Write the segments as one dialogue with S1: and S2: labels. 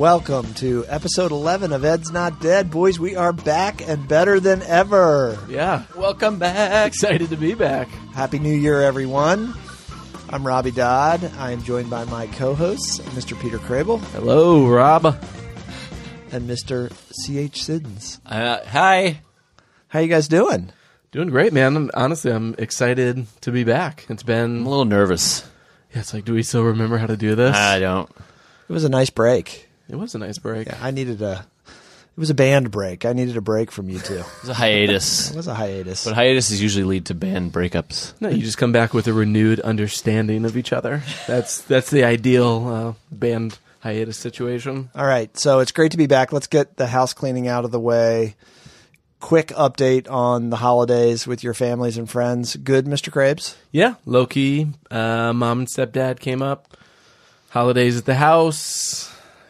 S1: Welcome to episode 11 of Ed's Not Dead. Boys, we are back and better than ever.
S2: Yeah, welcome back. Excited to be back.
S1: Happy New Year, everyone. I'm Robbie Dodd. I am joined by my co-hosts, Mr. Peter Crable.
S2: Hello, Rob.
S1: And Mr. C.H. Siddons.
S2: Hi.
S1: How you guys doing?
S2: Doing great, man. Honestly, I'm excited to be back.
S3: I'm a little nervous.
S2: Yeah, it's like, do we still remember how to do this?
S3: I don't.
S1: It was a nice break.
S2: It was a nice break.
S1: Yeah, it was a band break. I needed a break from you two.
S3: It was a hiatus.
S1: It was a hiatus.
S3: But hiatuses usually lead to band breakups.
S2: No, you just come back with a renewed understanding of each other. That's the ideal band hiatus situation.
S1: All right, so it's great to be back. Let's get the house cleaning out of the way. Quick update on the holidays with your families and friends. Good, Mr. Krabs?
S2: Yeah, low-key. Mom and stepdad came up. Holidays at the house.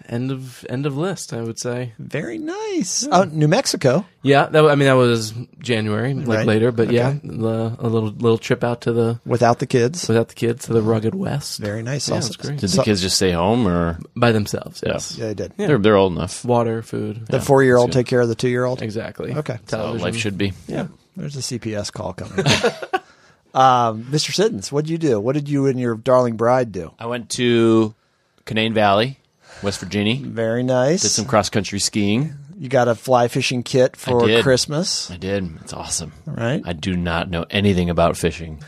S2: End of list, I would say.
S1: Very nice.
S2: Yeah.
S1: New Mexico.
S2: Yeah, that was January,
S1: Right.
S2: later. But
S1: Okay.
S2: yeah, a little trip out to the
S1: Without the kids.
S2: to the rugged west.
S1: Very nice.
S2: Yeah,
S1: Also,
S2: it's great.
S3: Did the kids just stay home, or
S2: By themselves, yes.
S1: Yeah, they did.
S2: Yeah.
S3: they're old enough?
S2: Water, food.
S1: The
S3: Yeah,
S1: 4-year-old
S3: that's good.
S1: take care of the 2-year-old?
S2: Exactly.
S1: Okay.
S3: That's how
S2: Television.
S3: life should be.
S2: Yeah.
S1: There's a CPS call coming. Mr. Siddons, what did you do? What did you and your darling bride do?
S3: I went to Canaan Valley, West Virginia.
S1: Very nice.
S3: Did some cross-country skiing.
S1: You got a fly fishing kit for
S3: did.
S1: Christmas,
S3: I did. It's awesome.
S1: right?
S3: I do not know anything about fishing.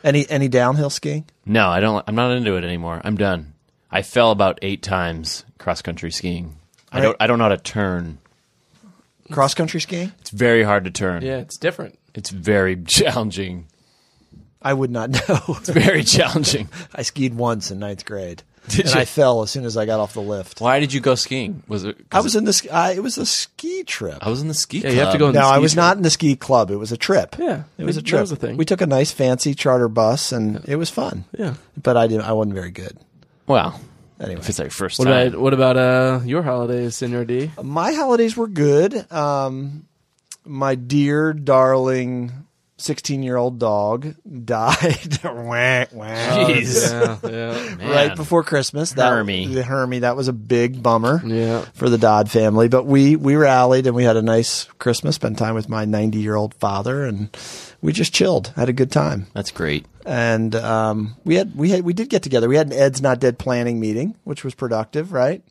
S1: Any downhill skiing?
S3: No, I don't. I'm not into it anymore. I'm done. I fell about 8 times cross-country skiing.
S1: All right.
S3: I don't know how to turn.
S1: Cross country skiing?
S3: It's very hard to turn.
S2: Yeah, it's different.
S3: It's very challenging.
S1: I would not know.
S3: It's very challenging.
S1: I skied once in 9th grade,
S3: Did
S1: and
S3: you?
S1: I fell as soon as I got off the lift.
S3: Why did you go skiing? Was it?
S1: I was in this. It was a ski trip.
S3: I was in the ski club.
S2: you have to go in
S1: No,
S2: the
S1: I
S2: ski
S1: was
S2: trip.
S1: not in the ski club. It was a trip.
S2: Yeah,
S1: It was a
S2: that
S1: trip.
S2: was a thing.
S1: We took a nice fancy charter bus, and it was fun.
S2: Yeah.
S1: But I wasn't very good.
S3: Well,
S1: Anyway,
S3: if it's like first
S2: What
S3: time.
S2: about what about your holidays, Senor D?
S1: my holidays were good. My dear, darling 16-year-old dog died. Wah, wah.
S3: Jeez.
S2: Yeah.
S3: Man.
S1: Right before Christmas.
S3: Hermie.
S1: The Hermie. That was a big bummer.
S2: Yeah.
S1: For the Dodd family, but we rallied and we had a nice Christmas, spent time with my 90-year-old father, and we just chilled, had a good time.
S3: That's great.
S1: And we did get together. We had an Ed's Not Dead planning meeting, which was productive, right?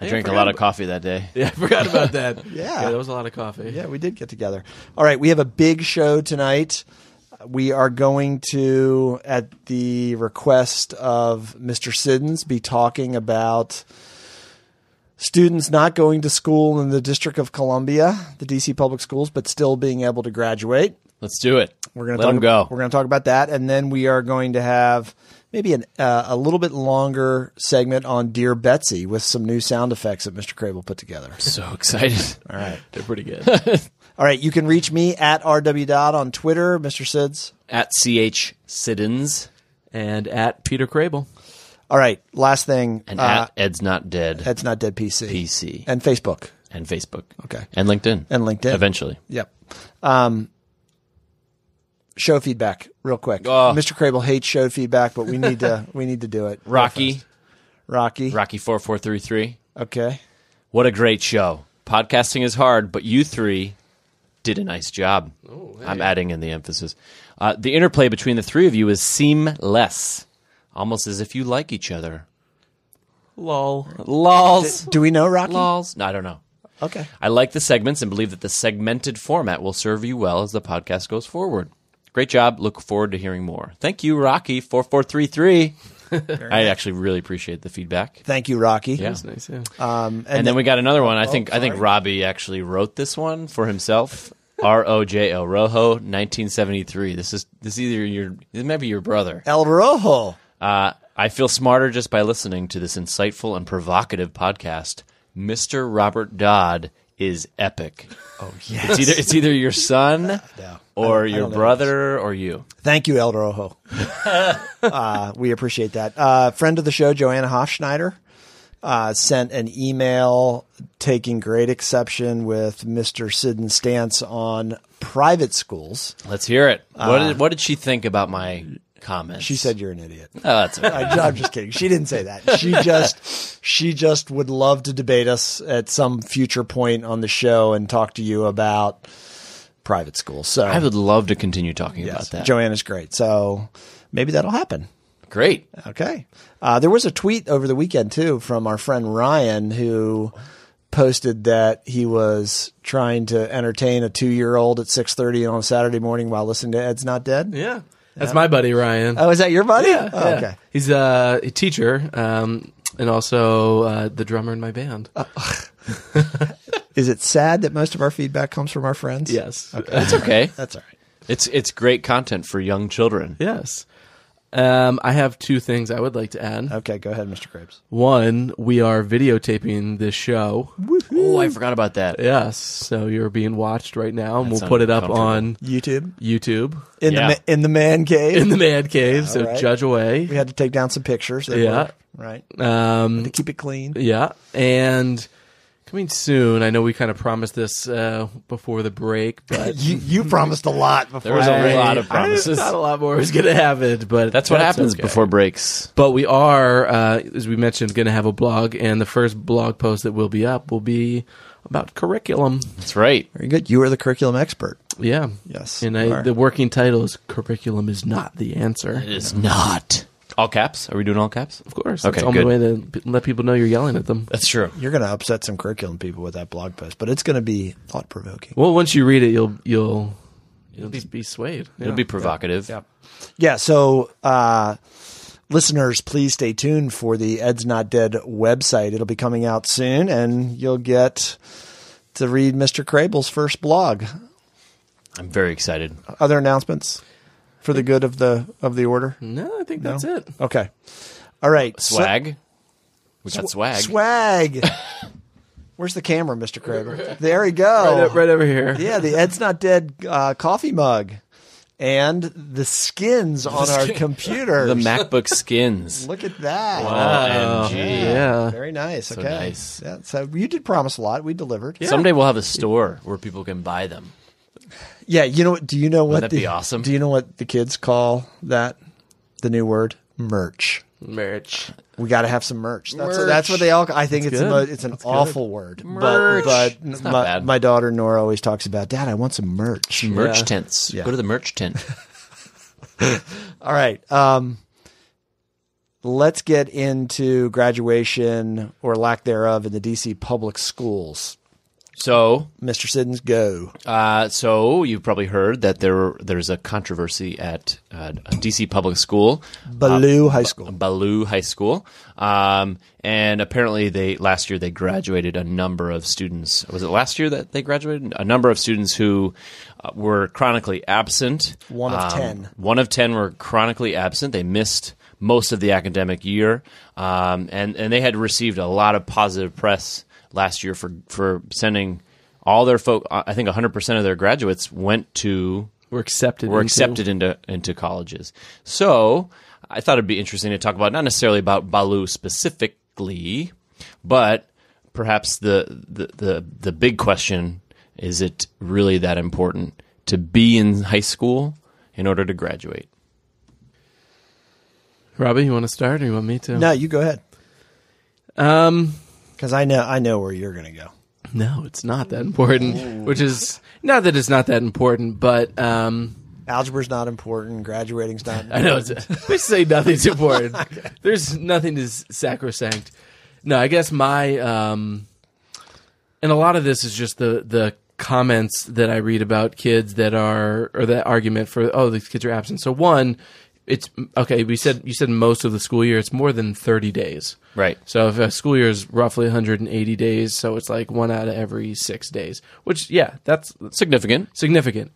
S3: I drank a lot of coffee that day.
S2: Yeah, I forgot about that.
S1: Yeah.
S2: There was a lot of coffee.
S1: Yeah, we did get together. All right, we have a big show tonight. We are going to, at the request of Mr. Siddons, be talking about students not going to school in the District of Columbia, the D.C. Public Schools, but still being able to graduate.
S3: Let's do it.
S1: We're going to
S3: Let them go.
S1: We're going to talk about that, and then we are going to have maybe a little bit longer segment on Dear Betsy with some new sound effects that Mr. Crable put together.
S3: So excited.
S1: All right.
S2: They're pretty good.
S1: All right, you can reach me at RW on Twitter, Mr. Sids.
S3: At CH Siddons
S2: And at Peter Crable.
S1: All right, last thing.
S3: and at Ed's Not Dead
S1: Ed's Not Dead PC.
S3: PC
S1: And Facebook.
S3: and Facebook.
S1: Okay.
S3: And LinkedIn.
S1: And LinkedIn.
S3: Eventually.
S1: Yep. Show feedback, real quick.
S3: Oh.
S1: Mr. Crable hates show feedback, but we need to do it.
S3: Rocky 4433.
S1: Okay.
S3: What a great show. Podcasting is hard, but you three did a nice job.
S2: Oh, hey.
S3: I'm adding in the emphasis. The interplay between the three of you is seamless, almost as if you like each other.
S2: Lol.
S3: Lols.
S1: Do we know Rocky?
S3: Lols. No, I don't know.
S1: Okay.
S3: I like the segments and believe that the segmented format will serve you well as the podcast goes forward. Great job. Look forward to hearing more. Thank you, Rocky4433. I actually really appreciate the feedback.
S1: Thank you, Rocky.
S3: Yeah.
S2: That's nice, yeah.
S1: And
S3: then we got another one. I think
S1: sorry.
S3: Robbie actually wrote this one for himself. ROJO Rojo 1973. This might be your brother.
S1: El Rojo.
S3: I feel smarter just by listening to this insightful and provocative podcast. Mr. Robert Dodd is epic.
S1: Oh, yes.
S3: It's either your son or
S1: I
S3: your
S1: don't know
S3: brother or you.
S1: Thank you, El Rojo. We appreciate that. Friend of the show, Joanna Hofschneider, sent an email taking great exception with Mr. Siddon's stance on private schools.
S3: Let's hear it. What did she think about my comments.
S1: She said you're an idiot.
S3: Oh, that's okay.
S1: I'm just kidding. She didn't say that. She just would love to debate us at some future point on the show and talk to you about private school. So
S3: I would love to continue talking
S1: yes,
S3: about that.
S1: Joanna's great. So maybe that'll happen.
S3: Great.
S1: Okay. There was a tweet over the weekend too from our friend Ryan who posted that he was trying to entertain a 2-year-old at 6:30 on a Saturday morning while listening to Ed's Not Dead.
S2: Yeah. That's my buddy, Ryan.
S1: Oh, is that your buddy?
S2: Yeah.
S1: Oh,
S2: yeah.
S1: okay.
S2: He's a teacher and also the drummer in my band.
S1: Is it sad that most of our feedback comes from our friends?
S2: Yes.
S1: Okay.
S3: That's okay.
S1: That's all right.
S3: It's great content for young children.
S2: Yes. I have 2 things I would like to add.
S1: Okay, go ahead, Mr. Krabs.
S2: One, we are videotaping this show.
S3: Oh, I forgot about that.
S2: Yes, so you're being watched right now, and
S3: That's
S2: we'll put it up
S3: uncomfortable.
S2: on
S1: YouTube
S2: in
S1: in the man cave.
S2: the man cave. So
S1: right.
S2: judge away.
S1: We had to take down some pictures. They
S2: Yeah.
S1: were, right. To keep it clean.
S2: Yeah, and coming soon. I know we kind of promised this before the break, but
S1: You promised a lot before.
S3: There was a lot of promises.
S2: Not a lot more was going to happen, but
S3: That's what happens
S2: okay.
S3: before breaks.
S2: But we are, as we mentioned, going to have a blog, and the first blog post that will be up will be about curriculum.
S3: That's right.
S1: Very good. You are the curriculum expert.
S2: Yeah.
S1: Yes,
S2: And
S1: you are.
S2: the working title is "Curriculum is not the answer."
S3: It is not. All caps? Are we doing all caps?
S2: Of course.
S3: Okay,
S2: That's the only
S3: good.
S2: way to let people know you're yelling at them.
S3: That's true.
S1: You're going to upset some curriculum people with that blog post, but it's going to be thought provoking.
S2: Well, once you read it, you'll just be swayed.
S3: It'll be provocative.
S1: Yeah. Yeah. So, listeners, please stay tuned for the Ed's Not Dead website. It'll be coming out soon, and you'll get to read Mr. Crable's first blog.
S3: I'm very excited.
S1: Other announcements for the good of the order?
S2: No, I think that's it.
S1: Okay. All right.
S3: Swag. We got swag.
S1: Swag. Where's the camera, Mr. Kraber? There we go.
S2: Right over here.
S1: Yeah, the Ed's Not Dead coffee mug and the skins on our computers.
S3: The MacBook skins.
S1: Look at that.
S3: OMG.
S2: Yeah.
S1: Very nice.
S3: So
S1: Okay.
S3: nice.
S1: Yeah, so you did promise a lot. We delivered.
S2: Yeah.
S3: Someday we'll have a store where people can buy them.
S1: Yeah, you know what? Do you know what?
S3: Wouldn't that be awesome?
S1: Do you know what the kids call that? The new word, merch.
S2: Merch.
S1: We got to have some merch. That's what they all. I think it's
S2: good.
S1: it's an awful word.
S3: Merch.
S1: But
S3: It's not bad.
S1: my daughter Nora always talks about, Dad, I want some merch.
S3: Merch
S2: Yeah.
S3: tents.
S1: Yeah.
S3: Go to the merch tent.
S1: All right. Let's get into graduation or lack thereof in the DC public schools.
S3: So,
S1: Mr. Siddons, go.
S3: so you've probably heard that there's a controversy at a DC public school,
S1: Ballou High School.
S3: Ballou High School, and apparently last year they graduated a number of students. Was it last year that they graduated? A number of students who were chronically absent.
S1: 1 of 10.
S3: 1 of 10 were chronically absent. They missed most of the academic year, and they had received a lot of positive press last year for sending all their folk. I think 100% of their graduates were accepted into colleges. So I thought it'd be interesting to talk about, not necessarily about Ballou specifically, but perhaps the big question: is it really that important to be in high school in order to graduate?
S2: Robbie, you want to start, or you want me to?
S1: No, you go ahead. Because I know where you're going to go.
S2: No, it's not that important. Which is not that it's not that important, but
S1: Algebra's not important. Graduating's not important.
S2: I know we say nothing's important. Okay. There's nothing is sacrosanct. No, I guess my and a lot of this is just the comments that I read about kids that are, or that argument for, these kids are absent. So one, it's okay. You said most of the school year. It's more than 30 days.
S3: Right.
S2: So if a school year is roughly 180 days, so it's like 1 out of every 6 days. Which, yeah, that's
S3: Significant.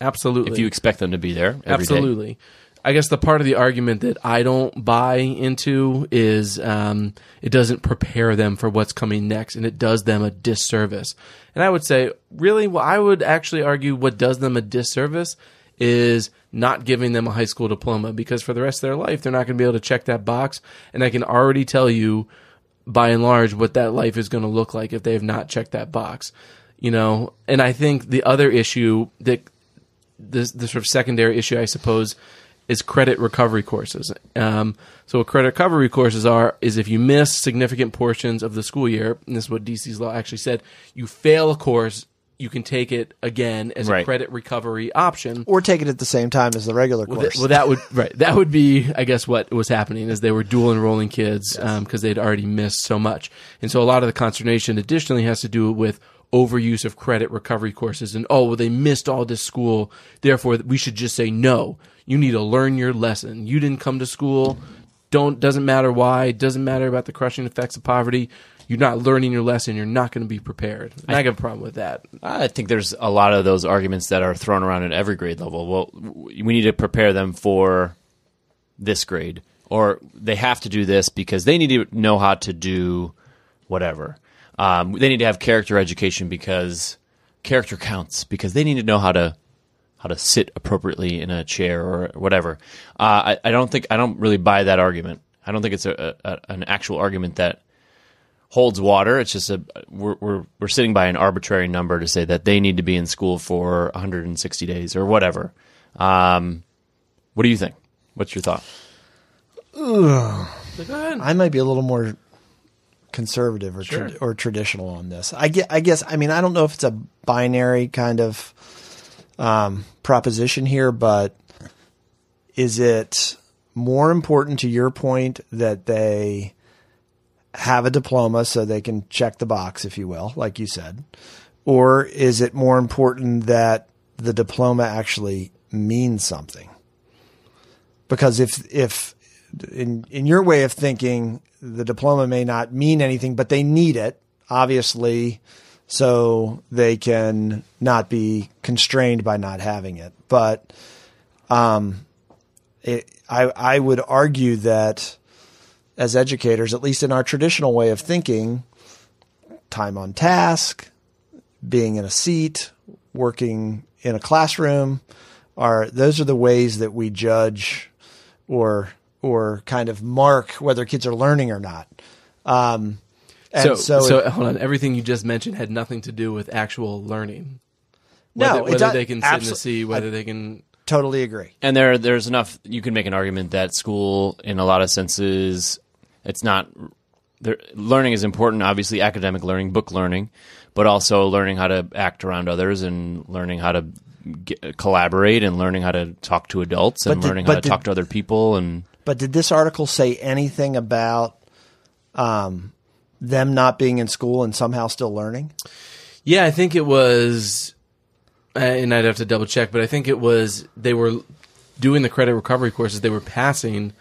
S2: Absolutely.
S3: If you expect them to be there every day.
S2: Absolutely. I guess the part of the argument that I don't buy into is it doesn't prepare them for what's coming next, and it does them a disservice. And I would say, really, well, I would actually argue what does them a disservice is not giving them a high school diploma, because for the rest of their life, they're not going to be able to check that box. And I can already tell you, by and large, what that life is going to look like if they have not checked that box. You know, and I think the other issue, that the sort of secondary issue, I suppose, is credit recovery courses. So what credit recovery courses is if you miss significant portions of the school year, and this is what DC's law actually said, you fail a course, you can take it again as a credit recovery option.
S1: Or take it at the same time as the regular course.
S2: That would be, I guess, what was happening is they were dual enrolling kids because they'd already missed so much. And so a lot of the consternation additionally has to do with overuse of credit recovery courses and, they missed all this school, therefore we should just say, no, you need to learn your lesson. You didn't come to school. Doesn't matter why. Doesn't matter about the crushing effects of poverty. You're not learning your lesson. You're not going to be prepared. And I got a problem with that.
S3: I think there's a lot of those arguments that are thrown around at every grade level. Well, we need to prepare them for this grade, or they have to do this because they need to know how to do whatever. They need to have character education because character counts, because they need to know how to sit appropriately in a chair or whatever. I don't really buy that argument. I don't think it's an actual argument that holds water. It's just we're sitting by an arbitrary number to say that they need to be in school for 160 days or whatever. What do you think? What's your thought?
S1: Go
S2: ahead.
S1: I might be a little more conservative or traditional on this. I guess. I mean, I don't know if it's a binary kind of proposition here, but is it more important to your point that they have a diploma so they can check the box, if you will, like you said, or is it more important that the diploma actually means something? Because if in your way of thinking, the diploma may not mean anything, but they need it, obviously, so they can not be constrained by not having it. But I would argue that as educators, at least in our traditional way of thinking, time on task, being in a seat, working in a classroom, those are the ways that we judge or kind of mark whether kids are learning or not.
S2: So hold on. Everything you just mentioned had nothing to do with actual learning. Whether they can sit in the seat, whether they can.
S1: Totally agree.
S3: And there's enough. You can make an argument that school, in a lot of senses, it's not. Learning is important. Obviously, academic learning, book learning, but also learning how to act around others and learning how to collaborate and learning how to talk to adults and learning how to talk to other people.
S1: But did this article say anything about them not being in school and somehow still learning?
S2: Yeah, I think it was. And I'd have to double check, but I think it was they were doing the credit recovery courses, they were passing,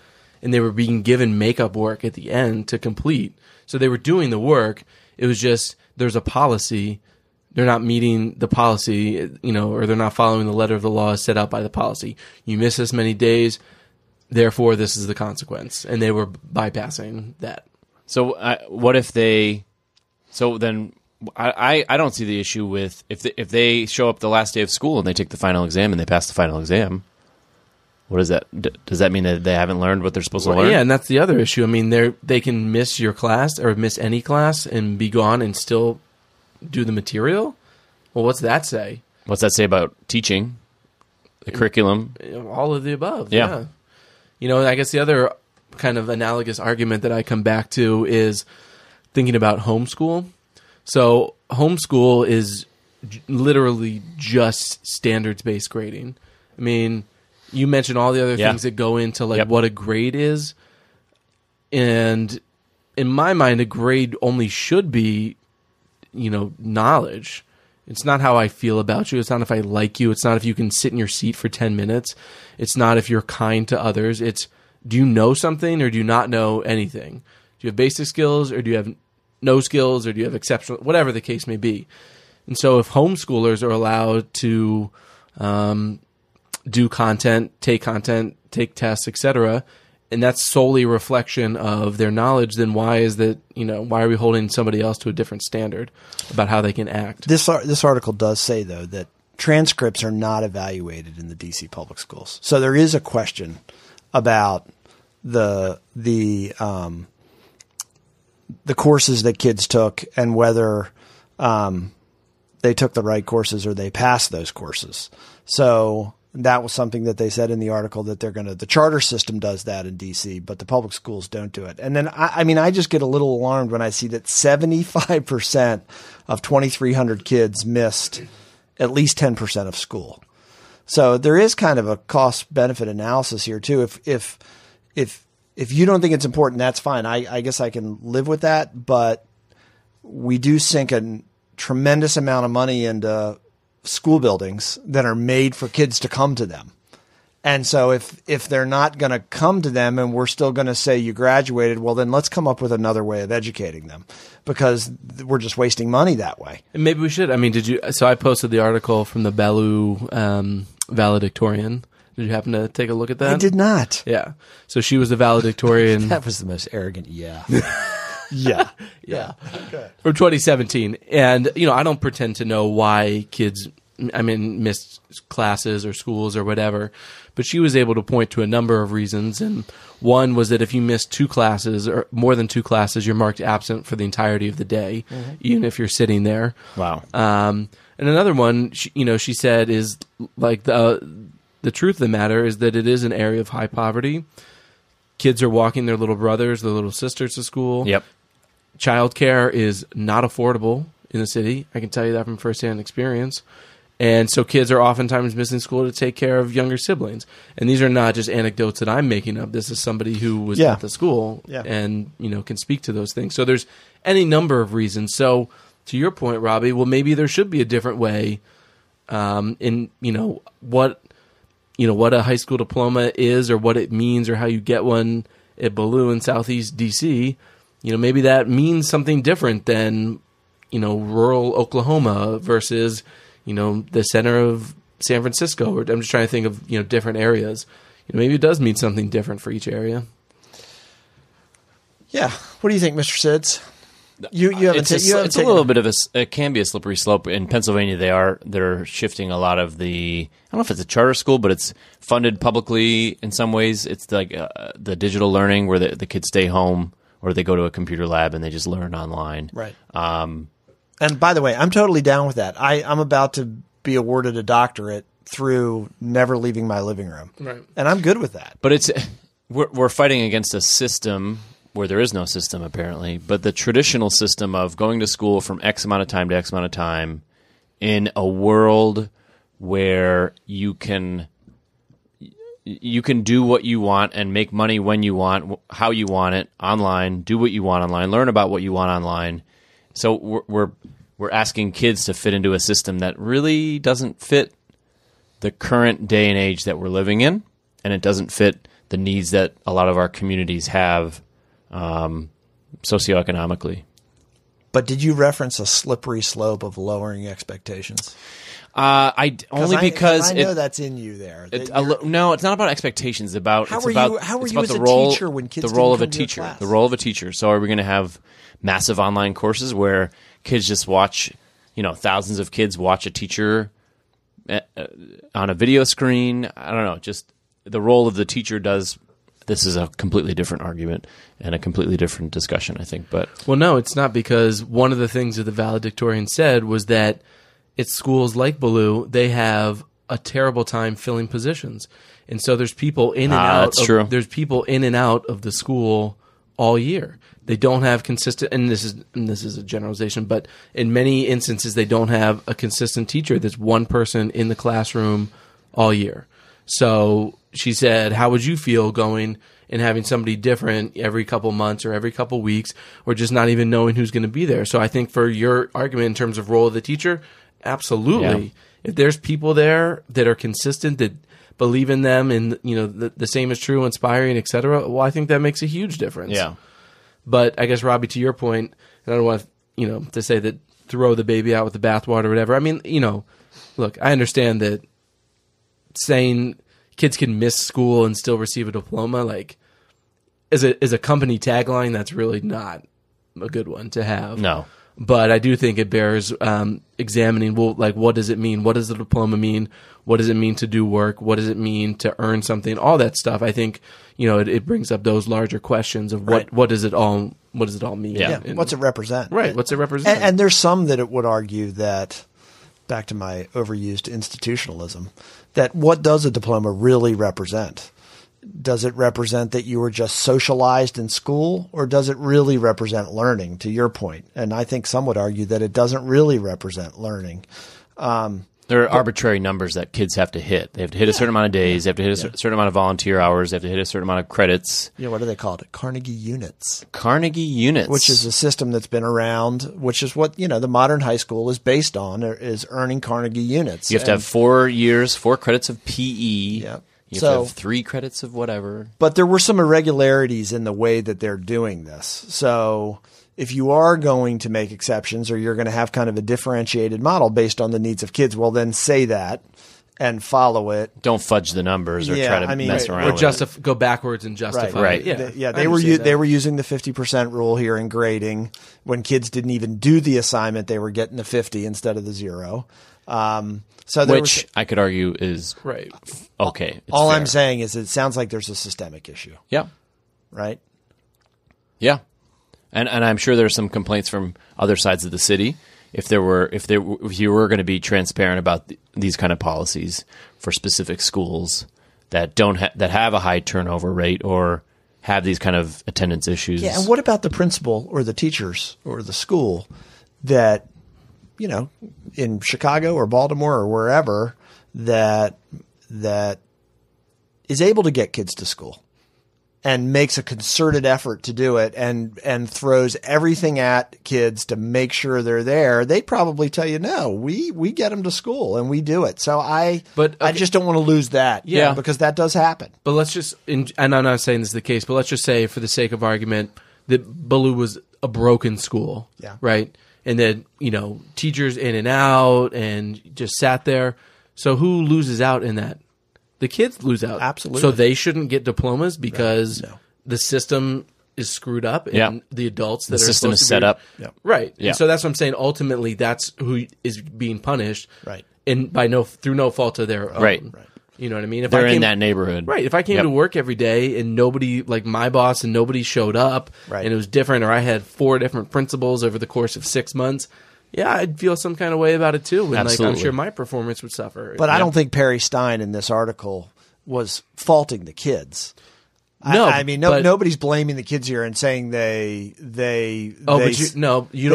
S2: and they were being given makeup work at the end to complete. So they were doing the work. It was just there's a policy. They're not meeting the policy, or they're not following the letter of the law set out by the policy. You miss this many days, therefore this is the consequence. And they were bypassing that. So
S3: what if they – so then – I don't see the issue with if they show up the last day of school and they take the final exam and they pass the final exam. What is that? Does that mean that they haven't learned what they're supposed to learn?
S2: Yeah, and that's the other issue. I mean, they can miss your class or miss any class and be gone and still do the material. Well, what's that say?
S3: What's that say about teaching, the curriculum?
S2: All of the above. Yeah. I guess the other kind of analogous argument that I come back to is thinking about homeschool. So homeschool is literally just standards-based grading. I mean, you mentioned all the other things that go into what a grade is. And in my mind, a grade only should be, knowledge. It's not how I feel about you. It's not if I like you. It's not if you can sit in your seat for 10 minutes. It's not if you're kind to others. It's, do you know something or do you not know anything? Do you have basic skills or do you have no skills, or do you have exceptional, whatever the case may be. And so if homeschoolers are allowed to do content, take tests, etc., and that's solely a reflection of their knowledge, then why is that, why are we holding somebody else to a different standard about how they can act?
S1: This article does say, though, that transcripts are not evaluated in the DC public schools. So there is a question about the courses that kids took and whether they took the right courses or they passed those courses. So That was something that they said in the article that the charter system does that in DC, but the public schools don't do it. And then, I just get a little alarmed when I see that 75% of 2,300 kids missed at least 10% of school. So there is kind of a cost benefit analysis here too. If you don't think it's important, that's fine. I guess I can live with that, but we do sink a tremendous amount of money into school buildings that are made for kids to come to them. And so if they're not going to come to them and we're still going to say you graduated, well, then let's come up with another way of educating them, because we're just wasting money that way.
S2: And maybe we should. I mean, so I posted the article from the Ballou valedictorian. Did you happen to take a look at that?
S1: I did not.
S2: Yeah. So she was the valedictorian.
S1: That was the most arrogant Yeah. Okay.
S2: From 2017. And, I don't pretend to know why kids, missed classes or schools or whatever, but she was able to point to a number of reasons. And one was that if you missed 2 classes or more than 2 classes, you're marked absent for the entirety of the day, even if you're sitting there.
S3: Wow.
S2: And another one, she said is like the truth of the matter is that it is an area of high poverty. Kids are walking their little brothers, their little sisters to school.
S3: Yep.
S2: Childcare is not affordable in the city. I can tell you that from firsthand experience. And so kids are oftentimes missing school to take care of younger siblings. And these are not just anecdotes that I'm making up. This is somebody who was at the school and, can speak to those things. So there's any number of reasons. So to your point, Robbie, well, maybe there should be a different way in, what a high school diploma is or what it means or how you get one at Ballou in Southeast DC. Maybe that means something different than, rural Oklahoma versus, the center of San Francisco. Or I'm just trying to think of, different areas. Maybe it does mean something different for each area. Yeah.
S1: What do you think, Mr. Sids?
S3: It's a little bit of it can be a slippery slope. In Pennsylvania, they're shifting a lot of the, I don't know if it's a charter school, but it's funded publicly in some ways. It's like the digital learning where the kids stay home or they go to a computer lab and they just learn online.
S1: Right. And by the way, I'm totally down with that. I'm about to be awarded a doctorate through never leaving my living room.
S2: Right.
S1: And I'm good with that.
S3: But we're fighting against a system where there is no system, apparently, but the traditional system of going to school from X amount of time to X amount of time in a world where you can do what you want and make money when you want, how you want it, online, do what you want online, learn about what you want online. So we're asking kids to fit into a system that really doesn't fit the current day and age that we're living in, and it doesn't fit the needs that a lot of our communities have socioeconomically.
S1: But did you reference a slippery slope of lowering expectations?
S3: I
S1: know that's in you there.
S3: No, it's not about expectations.
S1: How are you as a teacher when kids
S3: the role of a
S1: didn't come to
S3: teacher?
S1: your class?
S3: The role of a teacher. So are we going to have massive online courses where kids just watch, thousands of kids watch a teacher on a video screen? I don't know. Just the role of the teacher does. This is a completely different argument and a completely different discussion, I think. But
S2: well, no, it's not, because one of the things that the valedictorian said was that at schools like Ballou, they have a terrible time filling positions, and so there's people in and out.
S3: That's true.
S2: There's people in and out of the school all year. They don't have consistent, and this is a generalization, but in many instances, they don't have a consistent teacher. There's one person in the classroom all year. So she said, how would you feel going and having somebody different every couple months or every couple weeks, or just not even knowing who's going to be there? So I think for your argument in terms of role of the teacher, absolutely. Yeah. If there's people there that are consistent, that believe in them, and the same is true, inspiring, et cetera, well, I think that makes a huge difference.
S3: Yeah.
S2: But I guess, Robbie, to your point, and I don't want to say that throw the baby out with the bathwater or whatever. I mean, look, I understand that saying kids can miss school and still receive a diploma, like, is a company tagline, that's really not a good one to have.
S3: No.
S2: But I do think it bears examining, well, like, what does it mean? What does the diploma mean? What does it mean to do work? What does it mean to earn something? All that stuff. I think, it brings up those larger questions of what does it all mean?
S1: Yeah.
S2: And
S1: what's it represent?
S2: Right. What's it represent?
S1: And there's some that it would argue that back to my overused institutionalism, that what does a diploma really represent? Does it represent that you were just socialized in school, or does it really represent learning, to your point? And I think some would argue that it doesn't really represent learning.
S3: There are arbitrary numbers that kids have to hit. They have to hit a certain amount of days. They have to hit a certain amount of volunteer hours. They have to hit a certain amount of credits.
S1: Yeah, what do they call it? Carnegie units.
S3: Carnegie units.
S1: Which is a system that's been around, which is what, the modern high school is based on, is earning Carnegie units.
S3: You have to have 4 years, 4 credits of PE.
S1: Yeah.
S3: You have to have 3 credits of whatever.
S1: But there were some irregularities in the way that they're doing this. So if you are going to make exceptions, or you're going to have kind of a differentiated model based on the needs of kids, well, then say that and follow it.
S3: Don't fudge the numbers or try to mess around with it.
S2: Go backwards and justify
S3: Right.
S2: it.
S1: Yeah, they were using the 50% rule here in grading. When kids didn't even do the assignment, they were getting the 50 instead of the 0.
S3: Which I could argue is
S2: right.
S3: Okay.
S1: All fair. I'm saying is it sounds like there's a systemic issue.
S3: Yeah.
S1: Right?
S3: Yeah. And I'm sure there's some complaints from other sides of the city if you were going to be transparent about these kind of policies for specific schools that that have a high turnover rate or have these kind of attendance issues.
S1: Yeah, and what about the principal or the teachers or the school that in Chicago or Baltimore or wherever that is able to get kids to school and makes a concerted effort to do it and throws everything at kids to make sure they're there? They'd probably tell you, no, we get them to school and we do it. So I just don't want to lose that.
S2: Yeah.
S1: Because that does happen.
S2: But let's just, and I'm not saying this is the case, but let's just say for the sake of argument that Ballou was a broken school.
S1: Yeah.
S2: Right? And then, teachers in and out and just sat there. So who loses out in that? The kids lose out.
S1: Absolutely.
S2: So they shouldn't get diplomas because the system is screwed up and the adults that
S3: the
S2: are
S3: system
S2: supposed
S3: is
S2: to
S3: set
S2: be,
S3: up.
S2: Yep. Right.
S3: Yeah.
S2: And so that's what I'm saying. Ultimately, that's who is being punished.
S1: Right.
S2: And through no fault of their own.
S3: Right.
S2: You know what I mean? If
S3: They're in that neighborhood.
S2: Right. If I came to work every day and nobody, like my boss and nobody showed up and it was different, or I had 4 different principals over the course of 6 months, I'd feel some kind of way about it too. And I'm sure my performance would suffer.
S1: But I don't think Perry Stein in this article was faulting the kids.
S2: No,
S1: nobody's blaming the kids here and saying they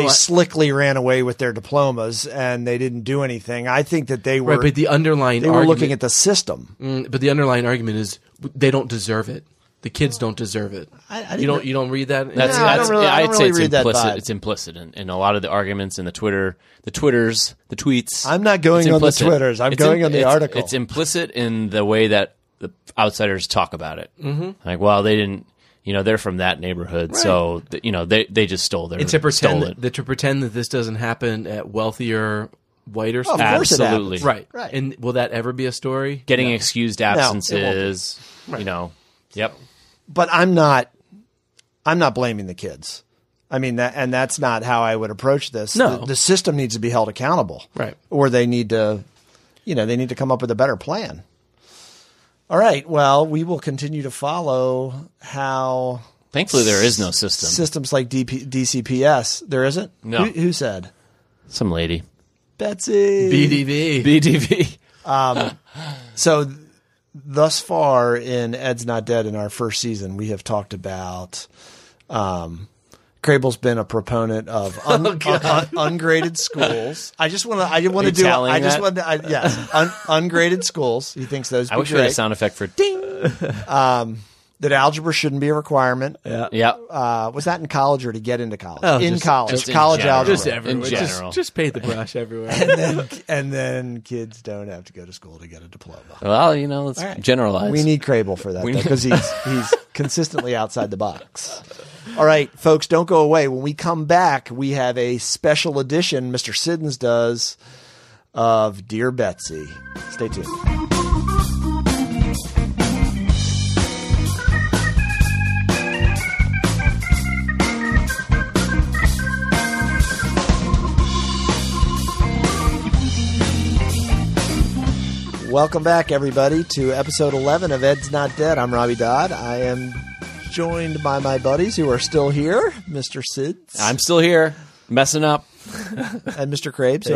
S1: slickly ran away with their diplomas and they didn't do anything. I think that they were
S2: but the underlying
S1: were looking at the system.
S2: But the underlying argument is they don't deserve it. The kids don't deserve it. You don't read that.
S1: I'd say it's
S3: implicit. It's implicit in a lot of the arguments in the tweets.
S1: I'm not going on the Twitters. I'm going on the article.
S3: It's implicit in the way that the outsiders talk about it. Mm-hmm. Like, well, they didn't. They're from that neighborhood, so they just stole their.
S2: And to pretend that this doesn't happen at wealthier, whiter schools.
S1: Of course
S3: absolutely
S1: it
S2: right. And will that ever be a story?
S3: Getting excused absences. Yep.
S1: But I'm not blaming the kids. I mean, that's not how I would approach this.
S2: No.
S1: The system needs to be held accountable.
S2: Right.
S1: Or they need to come up with a better plan. All right. Well, we will continue to follow how.
S3: Thankfully, there is no system.
S1: Systems like DCPS. There isn't?
S3: No.
S1: Who said?
S3: Some lady.
S1: Betsy.
S2: BDV.
S1: So thus far in Ed's Not Dead in our first season, we have talked about Crable's been a proponent of ungraded schools. Ungraded schools. He thinks those.
S3: I wish we had a sound effect for ding.
S1: That algebra shouldn't be a requirement.
S3: Yeah.
S1: Was that in college or to get into college?
S3: Just
S1: college algebra.
S2: Just everywhere.
S3: In general.
S2: Just paint the brush everywhere.
S1: and then kids don't have to go to school to get a diploma.
S3: Well, let's generalize.
S1: We need Crable for that because he's consistently outside the box. All right, folks, don't go away. When we come back, we have a special edition, Mr. Siddons does, of Dear Betsy. Stay tuned. Welcome back, everybody, to episode 11 of Ed's Not Dead. I'm Robbie Dodd. I am joined by my buddies who are still here, Mr. Sids.
S3: I'm still here, messing up.
S1: And Mr. Krabs,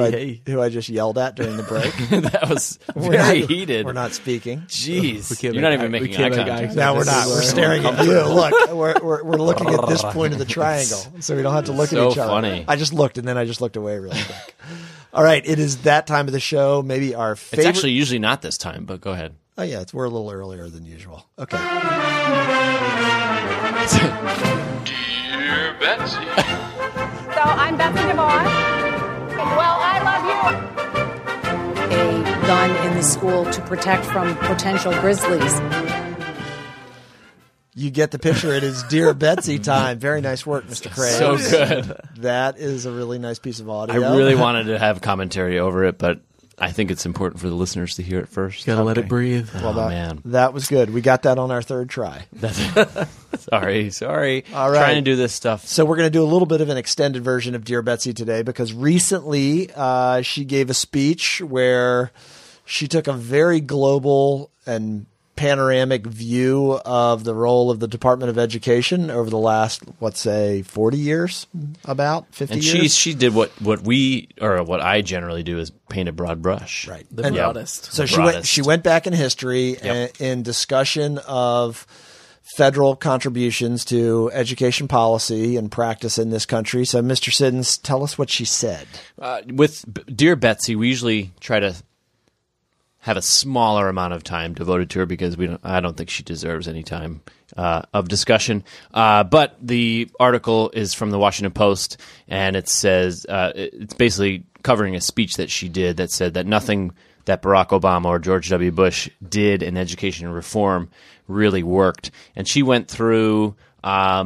S1: who I just yelled at during the break.
S3: That was very heated.
S1: We're not speaking.
S3: Jeez, you're not even making eye contact.
S1: No, we're not. We're staring at you. Look, we're looking at this point of the triangle, so we don't have to look at each other.
S3: Funny.
S1: I just looked, and then I just looked away really quick. All right, it is that time of the show. Maybe our favorite.
S3: It's actually usually not this time, but go ahead.
S1: Oh yeah, we're a little earlier than usual. Okay.
S4: Dear Betsy.
S5: So I'm Betsy DeVaughn. Well, I love you.
S6: A gun in the school to protect from potential grizzlies.
S1: You get the picture. It is Dear Betsy time. Very nice work, Mr. Krabs.
S3: So good.
S1: That is a really nice piece of audio.
S3: I really wanted to have commentary over it, but I think it's important for the listeners to hear it first.
S2: Gotta let it breathe.
S3: Oh, man.
S1: That was good. We got that on our third try.
S3: Sorry.
S1: All right.
S3: Trying to do this stuff.
S1: So we're going to do a little bit of an extended version of Dear Betsy today because recently she gave a speech where she took a very global and panoramic view of the role of the Department of Education over the last, let's say, 40 years, about 50 years.
S3: And she did what I generally do is paint a broad brush.
S1: Right.
S2: The broadest.
S1: So
S3: broadest.
S1: she went back in history in discussion of federal contributions to education policy and practice in this country. So, Mr. Siddons, tell us what she said.
S3: With Dear Betsy, we usually try to have a smaller amount of time devoted to her because I don't think she deserves any time of discussion. But the article is from the Washington Post, and it says it's basically covering a speech that she did that said that nothing that Barack Obama or George W. Bush did in education reform really worked. And she went through all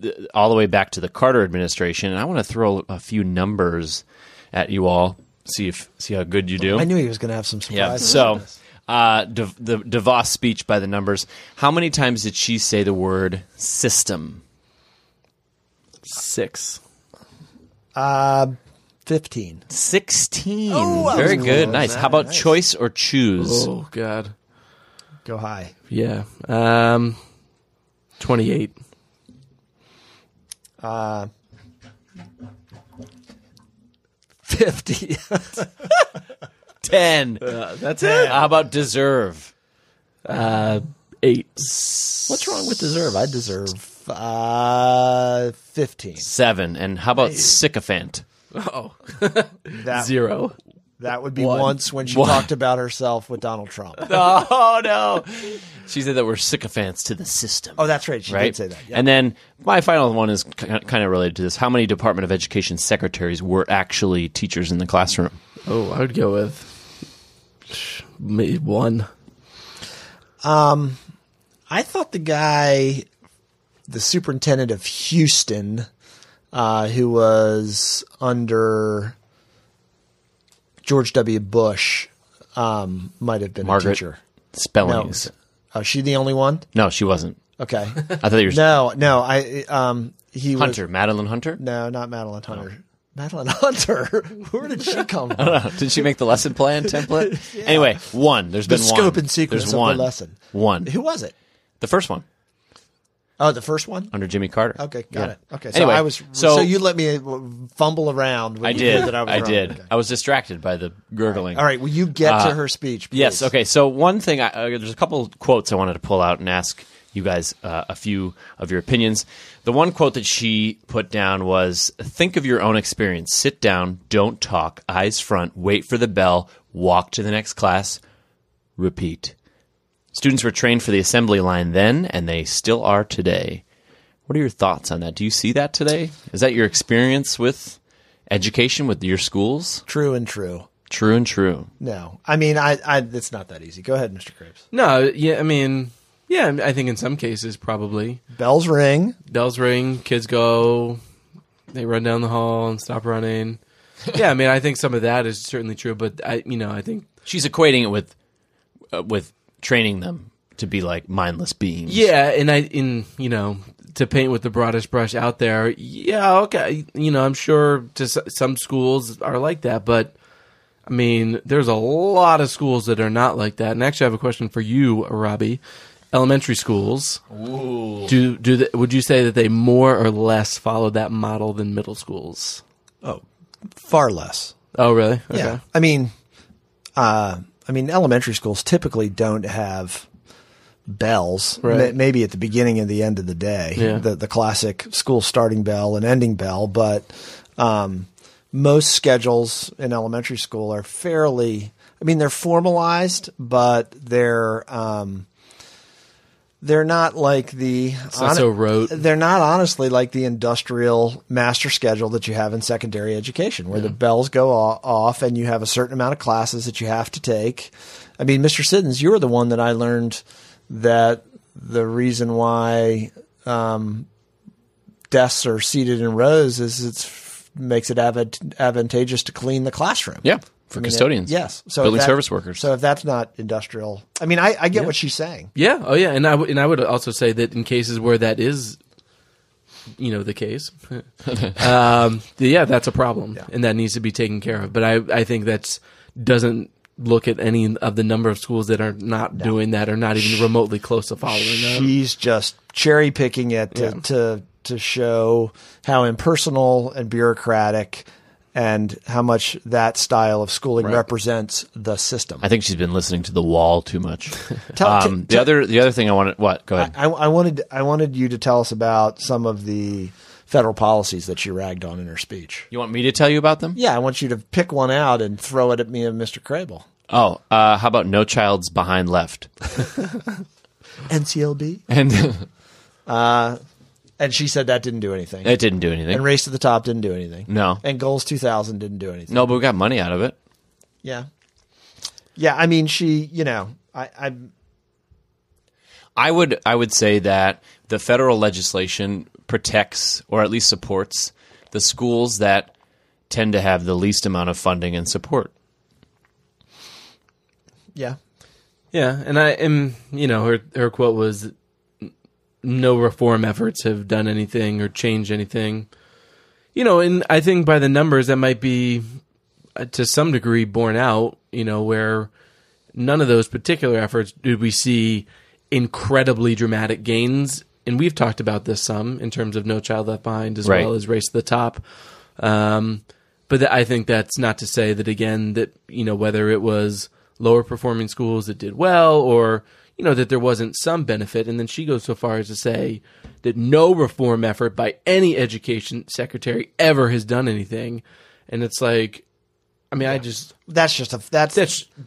S3: the way back to the Carter administration, and I want to throw a few numbers at you all. See how good you do.
S1: I knew he was going to have some surprises.
S3: Yeah. So, the DeVos speech by the numbers. How many times did she say the word system?
S2: 6.
S1: 15.
S3: 16.
S1: Oh,
S3: very good.
S1: close.
S3: Nice. How about choice or choose?
S2: Oh God.
S1: Go high.
S2: Yeah. 28.
S1: 50.
S3: 10.
S2: That's it.
S3: How about deserve?
S2: 8.
S1: What's wrong with deserve? I deserve 15.
S3: 7. And how about sycophant?
S2: Oh.
S1: That,
S2: 0.
S1: That would be
S2: 1.
S1: once when she talked about herself with Donald Trump.
S3: Oh, no. She said that we're sycophants to the system.
S1: Oh, that's right. She
S3: right?
S1: did say that. Yeah.
S3: And then my final one is kind of related to this. How many Department of Education secretaries were actually teachers in the classroom?
S2: Oh, I would go with maybe 1.
S1: I thought the superintendent of Houston, who was under George W. Bush, might have been
S3: Margaret
S1: a teacher.
S3: Spellings.
S1: No. Oh, she the only one?
S3: No, she wasn't.
S1: Okay.
S3: I thought you were
S1: No. He
S3: Hunter.
S1: was,
S3: Madeline Hunter?
S1: no, not Madeline Hunter. Oh. Madeline Hunter? Where did she come from?
S3: I don't know. Did she make the lesson plan template? Yeah. Anyway, 1. There's been 1.
S1: The scope and sequence
S3: There's
S1: of
S3: 1.
S1: the lesson.
S3: 1.
S1: Who was it?
S3: The first one.
S1: Oh, the first one?
S3: Under Jimmy Carter.
S1: Okay, got it. Okay, so
S3: Anyway,
S1: so you let me fumble around. When
S3: I
S1: you
S3: did.
S1: knew that I was wrong.
S3: did.
S1: Okay.
S3: I was distracted by the gurgling.
S1: All right, will you get to her speech, please?
S3: Yes. Okay. So one thing, there's a couple quotes I wanted to pull out and ask you guys a few of your opinions. The one quote that she put down was, "Think of your own experience. Sit down. Don't talk. Eyes front. Wait for the bell. Walk to the next class. Repeat." Students were trained for the assembly line then, and they still are today. What are your thoughts on that? Do you see that today? Is that your experience with education, with your schools?
S1: True and true.
S3: True and true.
S1: No, I mean, it's not that easy. Go ahead, Mr. Krabs.
S2: No, yeah, I mean, yeah, I think in some cases probably.
S1: Bells ring.
S2: Bells ring, kids go, they run down the hall and stop running. Yeah, I mean, I think some of that is certainly true, but I think
S3: She's equating it with training them to be like mindless beings.
S2: yeah, and to paint with the broadest brush out there, yeah, okay, I'm sure some schools are like that, but I mean, there's a lot of schools that are not like that. And actually, I have a question for you, Robbie. Elementary schools, would you say that they more or less follow that model than middle schools?
S1: Oh, Far less.
S2: Oh, really? Okay.
S1: Yeah. I mean, elementary schools typically don't have bells,
S2: Right.
S1: maybe at the beginning and the end of the day,
S2: Yeah.
S1: the classic school starting bell and ending bell. But most schedules in elementary school are fairly, they're formalized, but they're not like
S2: It's not so rote.
S1: they're not honestly like the industrial master schedule that you have in secondary education, where the bells go off and you have a certain amount of classes that you have to take. I mean, Mr. Siddons, you were the one that I learned that the reason why desks are seated in rows is it makes it advantageous to clean the classroom.
S3: Yeah. For custodians.
S1: Yes. So
S3: building service workers.
S1: So if that's not industrial, I get what she's saying.
S2: Yeah. Oh, yeah. And I would also say that in cases where that is, the case, that's a problem,
S1: Yeah.
S2: and that needs to be taken care of. But I think that doesn't look at any of the number of schools that are not doing that, or not even remotely close to following that.
S1: She's just cherry picking it to show how impersonal and bureaucratic and how much that style of schooling represents the system.
S3: I think she's been listening to The Wall too much.
S1: The
S3: other thing I wanted, what? Go ahead.
S1: I wanted you to tell us about some of the federal policies that she ragged on in her speech.
S3: You want me to tell you about them?
S1: Yeah, I want you to pick one out and throw it at me and Mr. Crable.
S3: Oh, how about No Child's Behind Left?
S1: NCLB?
S3: And
S1: And she said that didn't do anything.
S3: it didn't do anything.
S1: And Race to the Top didn't do anything.
S3: No.
S1: And Goals 2000 didn't do anything.
S3: No, but we got money out of it.
S1: Yeah. Yeah, she,
S3: I would say that the federal legislation protects, or at least supports, the schools that tend to have the least amount of funding and support.
S1: yeah.
S2: Yeah, and her quote was, "No reform efforts have done anything or changed anything." And I think by the numbers that might be to some degree borne out. Where none of those particular efforts did we see incredibly dramatic gains, and we've talked about this some in terms of No Child Left Behind as well as Race to the Top. But I think that's not to say that, again, that whether it was lower performing schools that did well, or that there wasn't some benefit. And then she goes so far as to say that no reform effort by any education secretary ever has done anything. And it's like,
S1: That's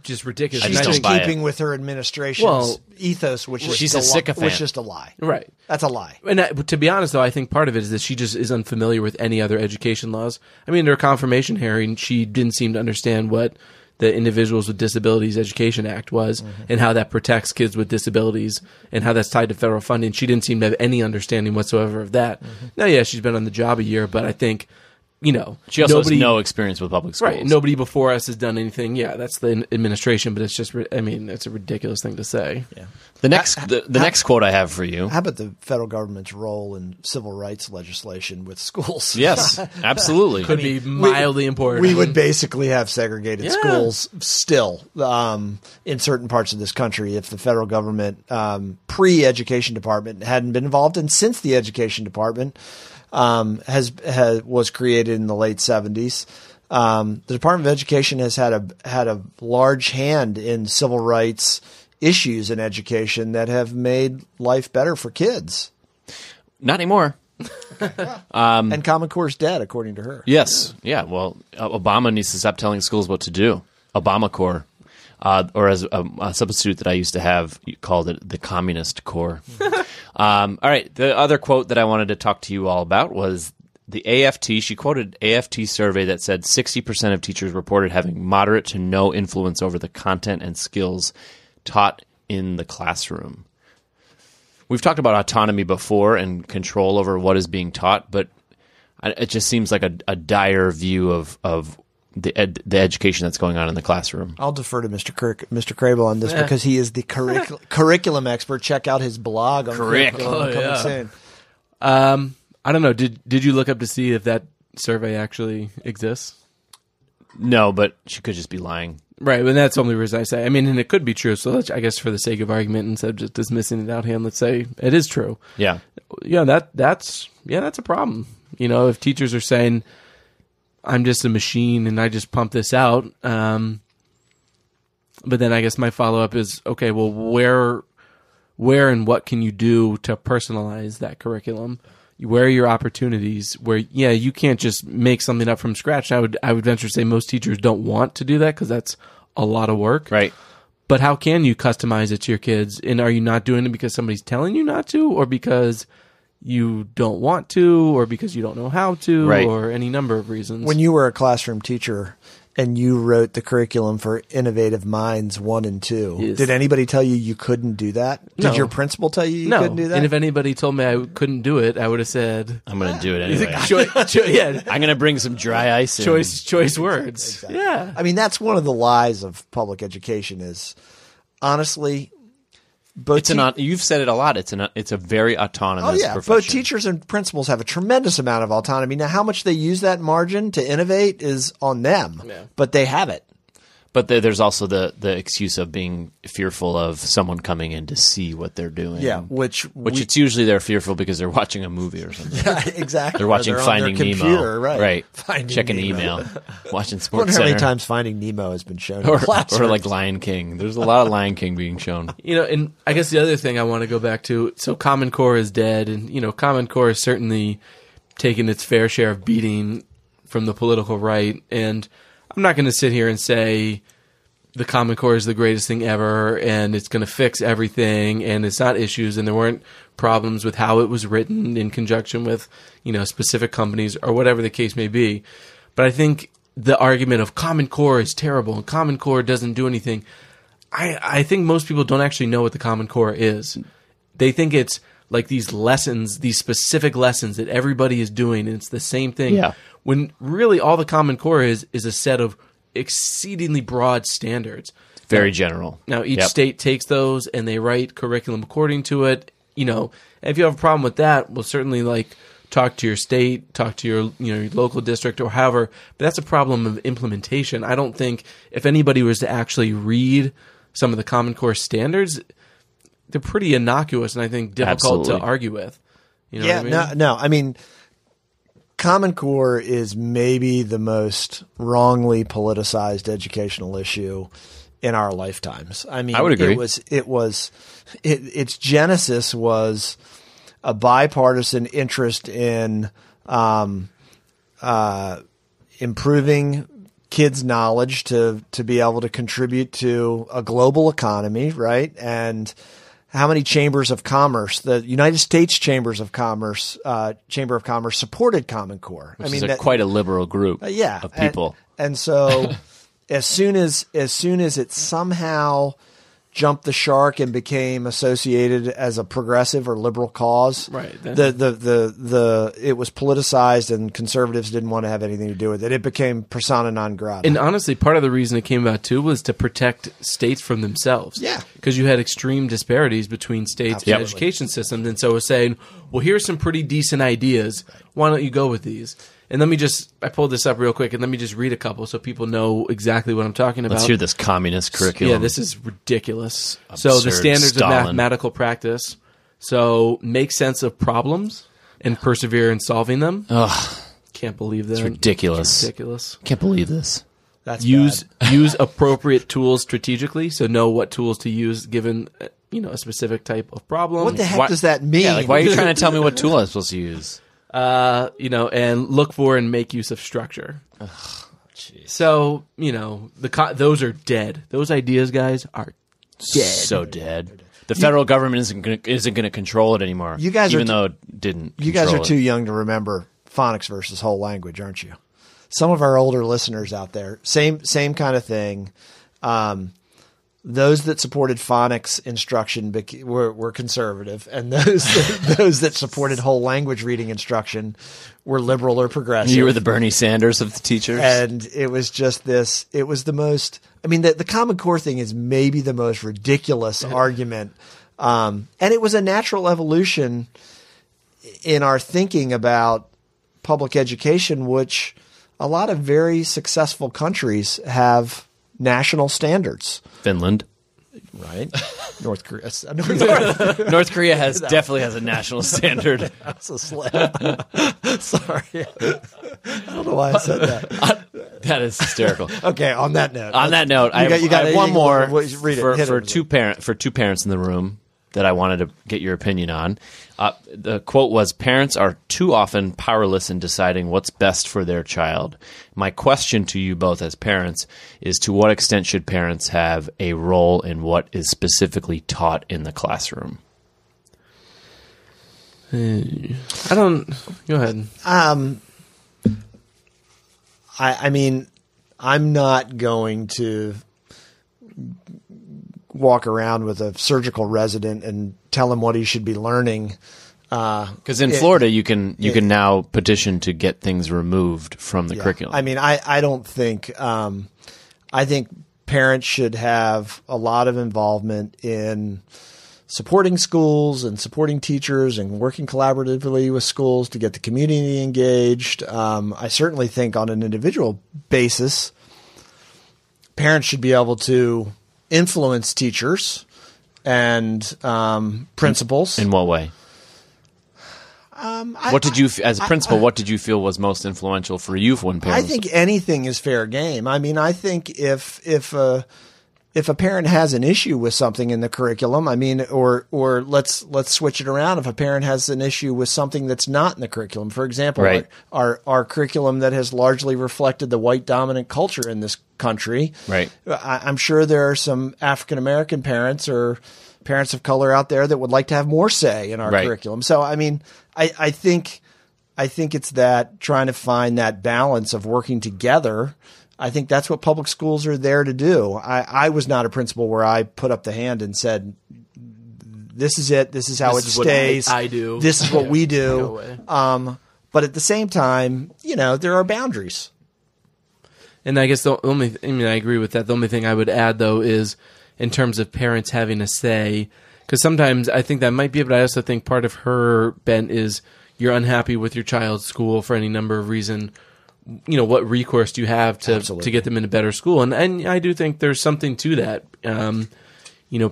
S2: just ridiculous.
S1: She's
S3: I
S1: just
S3: don't buy
S1: keeping
S3: it.
S1: with her administration's ethos, which is
S3: she's a sycophant.
S1: which is just a lie.
S2: Right.
S1: That's a lie.
S2: And to be honest, though, I think part of it is that she just is unfamiliar with any other education laws. In her confirmation hearing, she didn't seem to understand what the Individuals with Disabilities Education Act was, and how that protects kids with disabilities, and how that's tied to federal funding. She didn't seem to have any understanding whatsoever of that. Now, yeah, she's been on the job a year, but I think,
S3: She also has no experience with public schools.
S2: Right. Nobody before us has done anything. Yeah, that's the administration, but it's just, it's a ridiculous thing to say.
S1: Yeah.
S3: The next quote I have for you.
S1: How about the federal government's role in civil rights legislation with schools?
S3: Yes, absolutely.
S2: Could be mildly important.
S1: We would basically have segregated schools still in certain parts of this country if the federal government, pre-education department, hadn't been involved, and since the education department was created in the late 70s. The Department of Education has had a large hand in civil rights issues in education that have made life better for kids.
S3: Not anymore.
S1: And Common Core's dead, according to her.
S3: Yes. Yeah. Well, Obama needs to stop telling schools what to do. Obama Corps. Or as a substitute that I used to have, you called it the Communist Corps. All right. The other quote that I wanted to talk to you all about was the AFT. She quoted AFT survey that said 60% of teachers reported having moderate to no influence over the content and skills taught in the classroom. We've talked about autonomy before and control over what is being taught, but it just seems like a dire view of the education that's going on in the classroom.
S1: I'll defer to Mr. Crable on this because he is the curriculum expert. Check out his blog on curriculum coming soon.
S2: I don't know. Did you look up to see if that survey actually exists?
S3: No, but she could just be lying.
S2: Right, and that's the only reason I say. And it could be true. So I guess for the sake of argument, instead of just dismissing it out hand, let's say it is true.
S3: Yeah.
S2: Yeah, that's a problem. If teachers are saying, I'm just a machine and I just pump this out. But then I guess my follow-up is, okay, well, where and what can you do to personalize that curriculum? Where are your opportunities? Where, you can't just make something up from scratch. I would venture to say most teachers don't want to do that because that's a lot of work.
S3: Right.
S2: But how can you customize it to your kids? And are you not doing it because somebody's telling you not to, or because you don't want to, or because you don't know how to,
S3: right,
S2: or any number of reasons?
S1: When you were a classroom teacher and you wrote the curriculum for Innovative Minds 1 and 2,
S2: yes,
S1: did anybody tell you couldn't do that?
S2: No.
S1: Did your principal tell you
S2: no.
S1: couldn't do that?
S2: And if anybody told me I couldn't do it, I would have said,
S3: I'm going to do it anyway.
S2: yeah,
S3: I'm going to bring some dry ice in.
S2: choice words.
S1: Exactly.
S2: Yeah.
S1: I mean, that's one of the lies of public education is, honestly,
S3: you've said it a lot. It's a very autonomous profession.
S1: Both teachers and principals have a tremendous amount of autonomy. Now, how much they use that margin to innovate is on them, but they have it.
S3: But there's also the excuse of being fearful of someone coming in to see what they're doing.
S1: Yeah, which
S3: it's usually they're fearful because they're watching a movie or something.
S1: Yeah, exactly.
S3: They're watching Finding
S1: Nemo,
S3: right?
S1: Finding
S3: Checking
S1: Nemo.
S3: email, watching Sports
S1: I wonder how
S3: Center,
S1: many times Finding Nemo has been shown,
S3: or
S1: in
S3: like Lion King. There's a lot of Lion King being shown.
S2: And I guess the other thing I want to go back to. So Common Core is dead, and Common Core has certainly taken its fair share of beating from the political right. And I'm not going to sit here and say the Common Core is the greatest thing ever and it's going to fix everything and it's not issues and there weren't problems with how it was written in conjunction with, specific companies or whatever the case may be. But I think the argument of Common Core is terrible and Common Core doesn't do anything. I think most people don't actually know what the Common Core is. They think it's like these lessons, these specific lessons that everybody is doing and it's the same thing.
S3: Yeah.
S2: When really all the Common Core is a set of exceedingly broad standards.
S3: Very general.
S2: Now each state takes those and they write curriculum according to it. And if you have a problem with that, well, certainly talk to your state, talk to your your local district or however. But that's a problem of implementation. I don't think if anybody was to actually read some of the Common Core standards, they're pretty innocuous and I think difficult to argue with. What I mean?
S1: No. I mean, Common Core is maybe the most wrongly politicized educational issue in our lifetimes. I mean,
S3: I would agree.
S1: Its genesis was a bipartisan interest in improving kids' knowledge to be able to contribute to a global economy, right? And how many chambers of commerce, the United States Chamber of Commerce supported Common Core.
S3: Which is quite a liberal group of people.
S1: And so as soon as it somehow jumped the shark and became associated as a progressive or liberal cause,
S2: right?
S1: It was politicized and conservatives didn't want to have anything to do with it. It became persona non grata.
S2: And honestly, part of the reason it came about too was to protect states from themselves.
S1: Yeah.
S2: Because you had extreme disparities between states and education systems. And so it was saying, well, here's some pretty decent ideas. Why don't you go with these? And I pulled this up real quick, and let me just read a couple so people know exactly what I'm talking about.
S3: Let's hear this communist curriculum.
S2: Yeah, this is ridiculous.
S3: Absurd.
S2: So the standards
S3: Stalin.
S2: of mathematical practice. So make sense of problems and persevere in solving them.
S3: Ugh.
S2: Can't believe that.
S3: It's ridiculous.
S2: It's ridiculous.
S3: Can't believe this.
S1: That's
S2: use appropriate tools strategically. So know what tools to use given a specific type of problem.
S1: What the heck does that mean?
S3: Yeah, why are you trying to tell me what tool I'm supposed to use?
S2: And look for and make use of structure. So, those are dead. Those ideas, guys, are dead.
S3: So dead. The federal government isn't going to control it anymore.
S1: You guys
S3: even though it didn't.
S1: You guys are
S3: control
S1: too
S3: it.
S1: young to remember phonics versus whole language, aren't you? Some of our older listeners out there, same kind of thing. Those that supported phonics instruction were conservative, and those that supported whole language reading instruction were liberal or progressive.
S3: You were the Bernie Sanders of the teachers.
S1: And it was just this. It was the most. I mean, the Common Core thing is maybe the most ridiculous argument, and it was a natural evolution in our thinking about public education, which a lot of very successful countries have national standards.
S3: Finland.
S1: Right. North Korea.
S3: North Korea definitely has a national standard.
S1: That's a slap. Sorry. I don't know why I said that.
S3: That is hysterical.
S1: Okay, on that note.
S3: I have one more for two parents in the room that I wanted to get your opinion on. The quote was, "Parents are too often powerless in deciding what's best for their child." My question to you both as parents is, to what extent should parents have a role in what is specifically taught in the classroom?
S2: Go ahead.
S1: I mean, I'm not going to walk around with a surgical resident and tell him what he should be learning.
S3: Because in Florida, you can now petition to get things removed from the curriculum.
S1: I mean, I don't think I think parents should have a lot of involvement in supporting schools and supporting teachers and working collaboratively with schools to get the community engaged. I certainly think on an individual basis, parents should be able to influence teachers and principals.
S3: In what way? What did you, as a principal, what did you feel was most influential for you when parents?
S1: I think anything is fair game. I mean, I think if a parent has an issue with something in the curriculum, I mean, or let's switch it around. If a parent has an issue with something that's not in the curriculum, for example,
S3: right.
S1: our curriculum that has largely reflected the white dominant culture in this country.
S3: Right.
S1: I'm sure there are some African American parents or parents of color out there that would like to have more say in our curriculum. So, I mean, I think it's that trying to find that balance of working together. I think that's what public schools are there to do. I was not a principal where I put up the hand and said, this is it. This is how it stays.
S2: I do.
S1: This is what we do. But at the same time, there are boundaries.
S2: And I guess I agree with that. The only thing I would add, though, is in terms of parents having a say, because sometimes I think that might be it, but I also think part of her bent is you're unhappy with your child's school for any number of reasons. What recourse do you have to get them in a better school? And I do think there's something to that.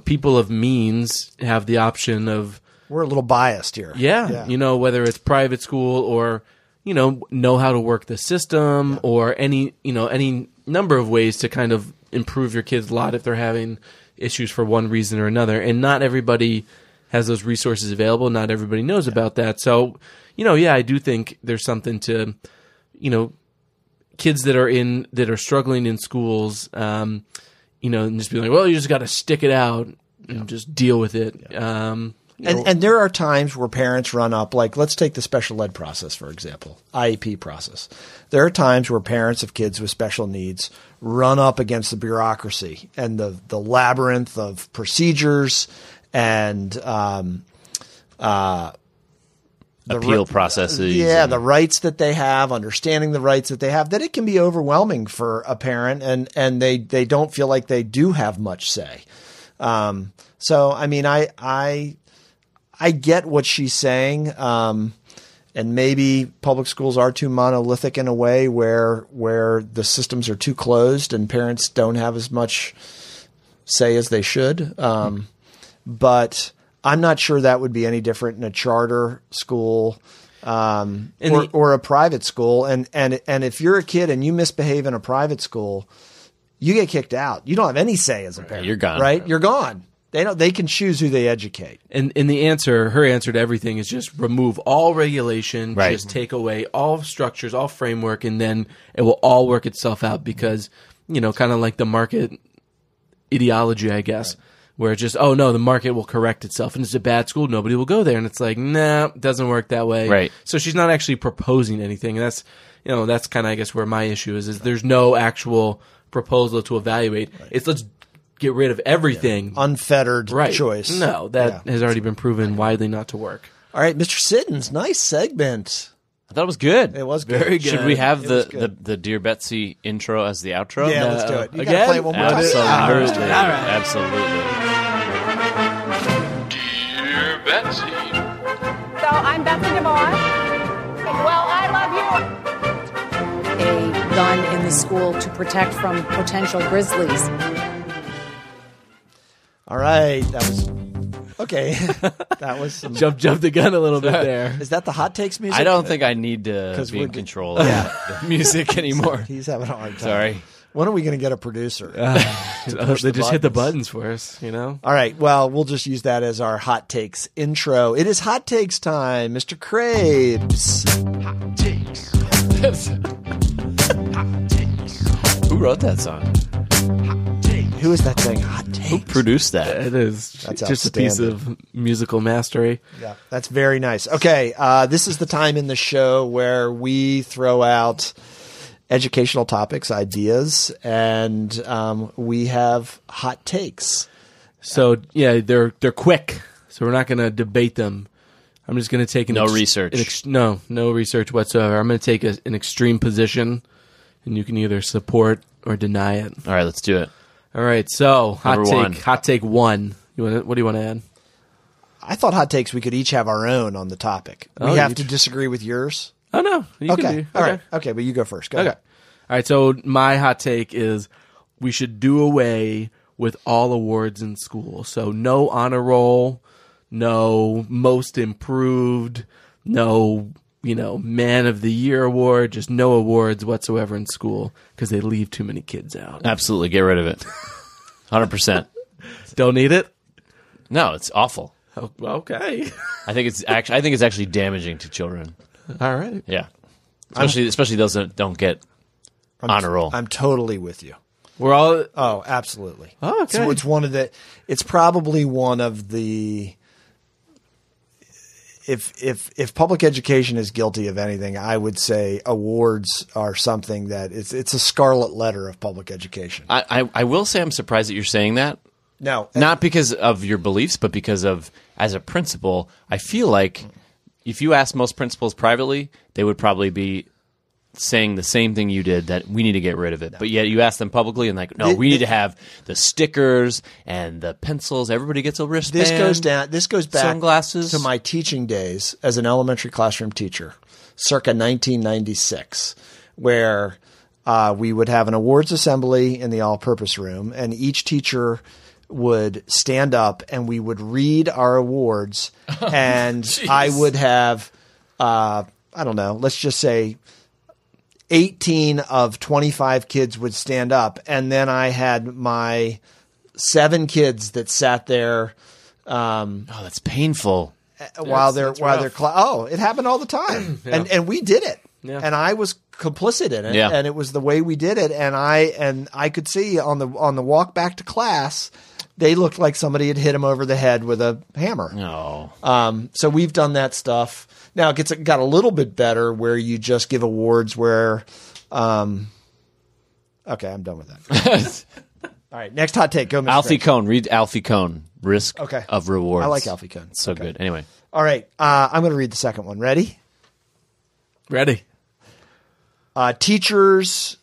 S2: People of means have the option of...
S1: We're a little biased here.
S2: Yeah. Whether it's private school or, know how to work the system or any number of ways to kind of improve your kid's lot if they're having issues for one reason or another. And not everybody has those resources available. Not everybody knows about that. So, I do think there's something to, kids that are struggling in schools, and just be like, well, you just got to stick it out and just deal with it.
S1: And there are times where parents run up, like let's take the special ed process, for example, IEP process. There are times where parents of kids with special needs run up against the bureaucracy and the labyrinth of procedures and
S3: appeal processes.
S1: Yeah, the rights that they have, understanding the rights that they have, that it can be overwhelming for a parent and they don't feel like they do have much say. So, I mean, I get what she's saying. And maybe public schools are too monolithic in a way where the systems are too closed and parents don't have as much say as they should. But I'm not sure that would be any different in a charter school or a private school. And if you're a kid and you misbehave in a private school, you get kicked out. You don't have any say as a parent.
S3: You're gone.
S1: Right? You're gone. They can choose who they educate.
S2: And her answer to everything is just remove all regulation, just take away all structures, all framework, and then it will all work itself out because, kind of like the market ideology, I guess, where it's just, oh no, the market will correct itself and it's a bad school, nobody will go there. And it's like, nah, it doesn't work that way.
S3: Right.
S2: So she's not actually proposing anything. And that's kind of, I guess, where my issue is there's no actual proposal to evaluate. Right. It's let's get rid of everything.
S1: Unfettered choice.
S2: No, that has already been proven widely not to work.
S1: All right, Mr. Siddons, nice segment.
S3: I thought it was good.
S1: It was good.
S2: Very good.
S3: Should we have the Dear Betsy intro as the outro?
S1: Yeah, let's do it. You
S2: again?
S1: gotta play it one more time.
S3: Absolutely.
S2: All right.
S3: Absolutely.
S2: Dear Betsy.
S5: So I'm Betsy DeVaughn. Well, I love you.
S6: A gun in the school to protect from potential grizzlies.
S1: All right, that was okay. That was some,
S2: Jump the gun a little bit there.
S1: Is that the hot takes music?
S3: I don't think I need to be in control of the music anymore.
S1: He's having a hard time.
S3: Sorry.
S1: When are we going to get a producer?
S2: They just hit the buttons for us, you know?
S1: All right. Well, we'll just use that as our hot takes intro. It is hot takes time, Mr. Krabs.
S4: Hot takes.
S3: Who wrote that song?
S4: Hot takes.
S1: Who is that saying hot takes?
S3: Who produced that?
S2: It is
S1: That's
S2: just a piece
S1: outstanding.
S2: of musical mastery.
S1: Yeah, that's very nice. Okay, this is the time in the show where we throw out educational topics, ideas, and we have hot takes.
S2: So yeah, they're quick. So we're not going to debate them. I'm just going to take
S3: No research.
S2: No research whatsoever. I'm going to take an extreme position, and you can either support or deny it.
S3: All right, let's do it.
S2: All right. So
S3: Number one.
S2: hot take one. What do you want to add?
S1: I thought hot takes we could each have our own on the topic. We
S2: Oh,
S1: have
S2: you
S1: to disagree with yours.
S2: Oh no. You can
S1: Okay.
S2: do-
S1: All right. Okay, but you go first. Go
S2: Okay.
S1: ahead.
S2: All right. So my hot take is we should do away with all awards in school. So no honor roll, no most improved, no, man of the year award, just no awards whatsoever in school because they leave too many kids out.
S3: Absolutely, get rid of it. 100%.
S2: Don't need it?
S3: No, it's awful.
S2: Oh, okay.
S3: I think it's actually damaging to children.
S2: All right.
S3: Yeah, especially those that don't get honor roll.
S1: I'm totally with you.
S2: We're all
S1: Oh, absolutely.
S2: Oh, okay.
S1: So it's probably one of the if public education is guilty of anything, I would say awards are something that it's a scarlet letter of public education.
S3: I will say I'm surprised that you're saying that.
S1: No,
S3: Not because of your beliefs, but because of, as a principal, I feel like if you ask most principals privately, they would probably be saying the same thing you did, that we need to get rid of it. But yet you ask them publicly and like, no, we need to have the stickers and the pencils. Everybody gets a wristband.
S1: This goes back
S3: sunglasses.
S1: to my teaching days as an elementary classroom teacher, circa 1996, where we would have an awards assembly in the all-purpose room, and each teacher would stand up and we would read our awards, and I would have, I don't know, let's just say 18 of 25 kids would stand up, and then I had my 7 kids that sat there
S3: Oh, that's painful.
S1: while they're it happened all the time. And we did it.
S2: Yeah.
S1: And I was complicit in it,
S3: Yeah.
S1: and it was the way we did it, and I could see on the walk back to class, they looked like somebody had hit them over the head with a hammer.
S3: No.
S1: So we've done that stuff. Now it got a little bit better where you just give awards where okay, I'm done with that. All right, next hot take. Go, Mr.
S3: Alfie
S1: Craig.
S3: Cohn. Read Alfie Cohn. Risk
S1: Okay.
S3: of rewards.
S1: I like Alfie Cohn.
S3: So
S1: Okay.
S3: good. Anyway.
S1: All right, I'm going to read the second one. Ready?
S2: ready.
S1: Teachers,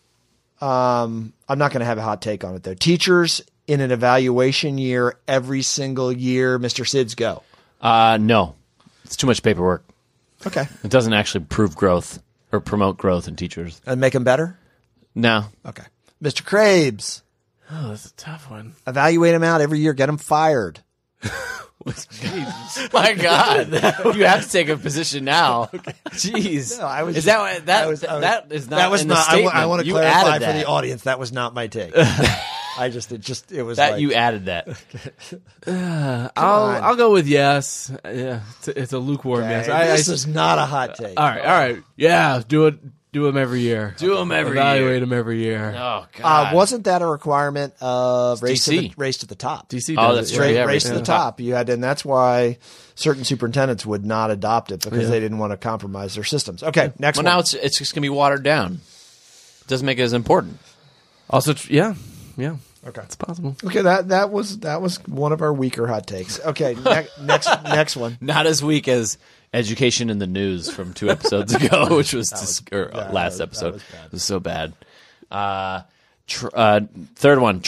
S1: I'm not going to have a hot take on it, though. Teachers in an evaluation year every single year. Mr. Sids, go.
S3: No. It's too much paperwork.
S1: Okay.
S3: It doesn't actually prove growth or promote growth in teachers.
S1: And make them better?
S3: No.
S1: Okay. Mr. Krabs,
S2: Oh, that's a tough one.
S1: evaluate them out every year. Get them fired.
S3: My God. You have to take a position now. Jeez.
S1: No, I was
S3: is
S1: just-
S3: that
S1: I was-
S3: that is not
S1: That was
S3: in the
S1: not.
S3: statement.
S1: I want to
S3: You
S1: clarify
S3: added
S1: for
S3: that.
S1: the audience. That was not my take. It was
S3: That
S1: like,
S3: you added that.
S2: I'll go with yes. Yeah, it's a lukewarm yes.
S1: this is not a hot take.
S2: All right. Yeah, do it. Do them every year.
S3: Do 'em every
S2: Evaluate
S3: year.
S2: them every year.
S3: Oh God.
S1: Wasn't that a requirement of race to
S3: DC.
S1: the top?
S2: DC
S3: Oh,
S2: does
S3: that's
S2: it,
S3: right.
S2: yeah.
S3: Yeah,
S1: Race to
S3: yeah.
S1: the top. You had, and that's why certain superintendents would not adopt it because they didn't want to compromise their systems. Okay, next
S3: Well,
S1: one.
S3: now it's just gonna be watered down. Doesn't make it as important.
S2: Also, yeah.
S1: Okay.
S2: It's possible.
S1: Okay, that was one of our weaker hot takes. Okay, next one.
S3: Not as weak as education in the news from 2 episodes ago, which was, last episode. It was so bad. Third one.